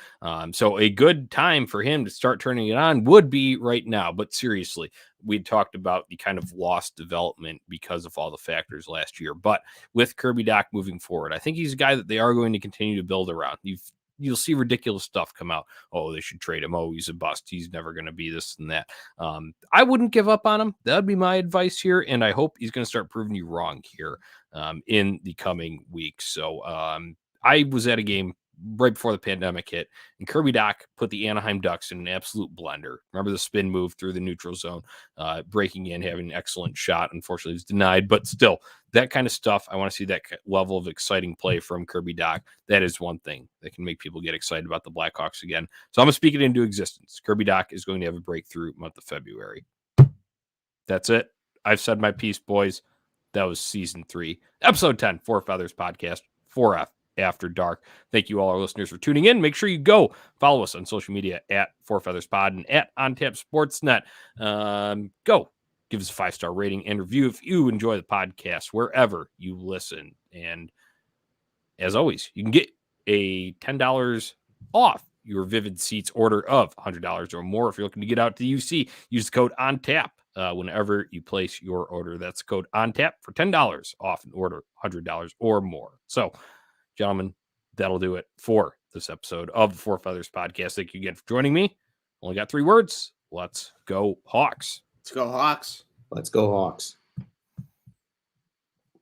So a good time for him to start turning it on would be right now. But seriously, we talked about the kind of lost development because of all the factors last year. But with Kirby Dach moving forward, I think he's a guy that they are going to continue to build around. You'll see ridiculous stuff come out. Oh, they should trade him. Oh, he's a bust. He's never going to be this and that. I wouldn't give up on him. That'd be my advice here. And I hope he's going to start proving you wrong here in the coming weeks. So I was at a game right before the pandemic hit, and Kirby Dach put the Anaheim Ducks in an absolute blender. Remember the spin move through the neutral zone, breaking in, having an excellent shot. Unfortunately, it was denied, but still, that kind of stuff. I want to see that level of exciting play from Kirby Dach. That is one thing that can make people get excited about the Blackhawks again. So I'm going to speak it into existence. Kirby Dach is going to have a breakthrough month of February. That's it. I've said my piece, boys. That was season 3, episode 10, Four Feathers podcast, 4F. After Dark. Thank you all our listeners for tuning in. Make sure you go follow us on social media at Four Feathers Pod and at OnTap Sportsnet. Go give us a 5-star rating and review if you enjoy the podcast wherever you listen. And as always, you can get a $10 off your Vivid Seats order of $100 or more. If you're looking to get out to the UC, use the code ONTAP whenever you place your order. That's code ONTAP for $10 off an order, $100 or more. So, gentlemen, that'll do it for this episode of the Four Feathers podcast. Thank you again for joining me. Only got 3 words. Let's go Hawks. Let's go Hawks. Let's go Hawks.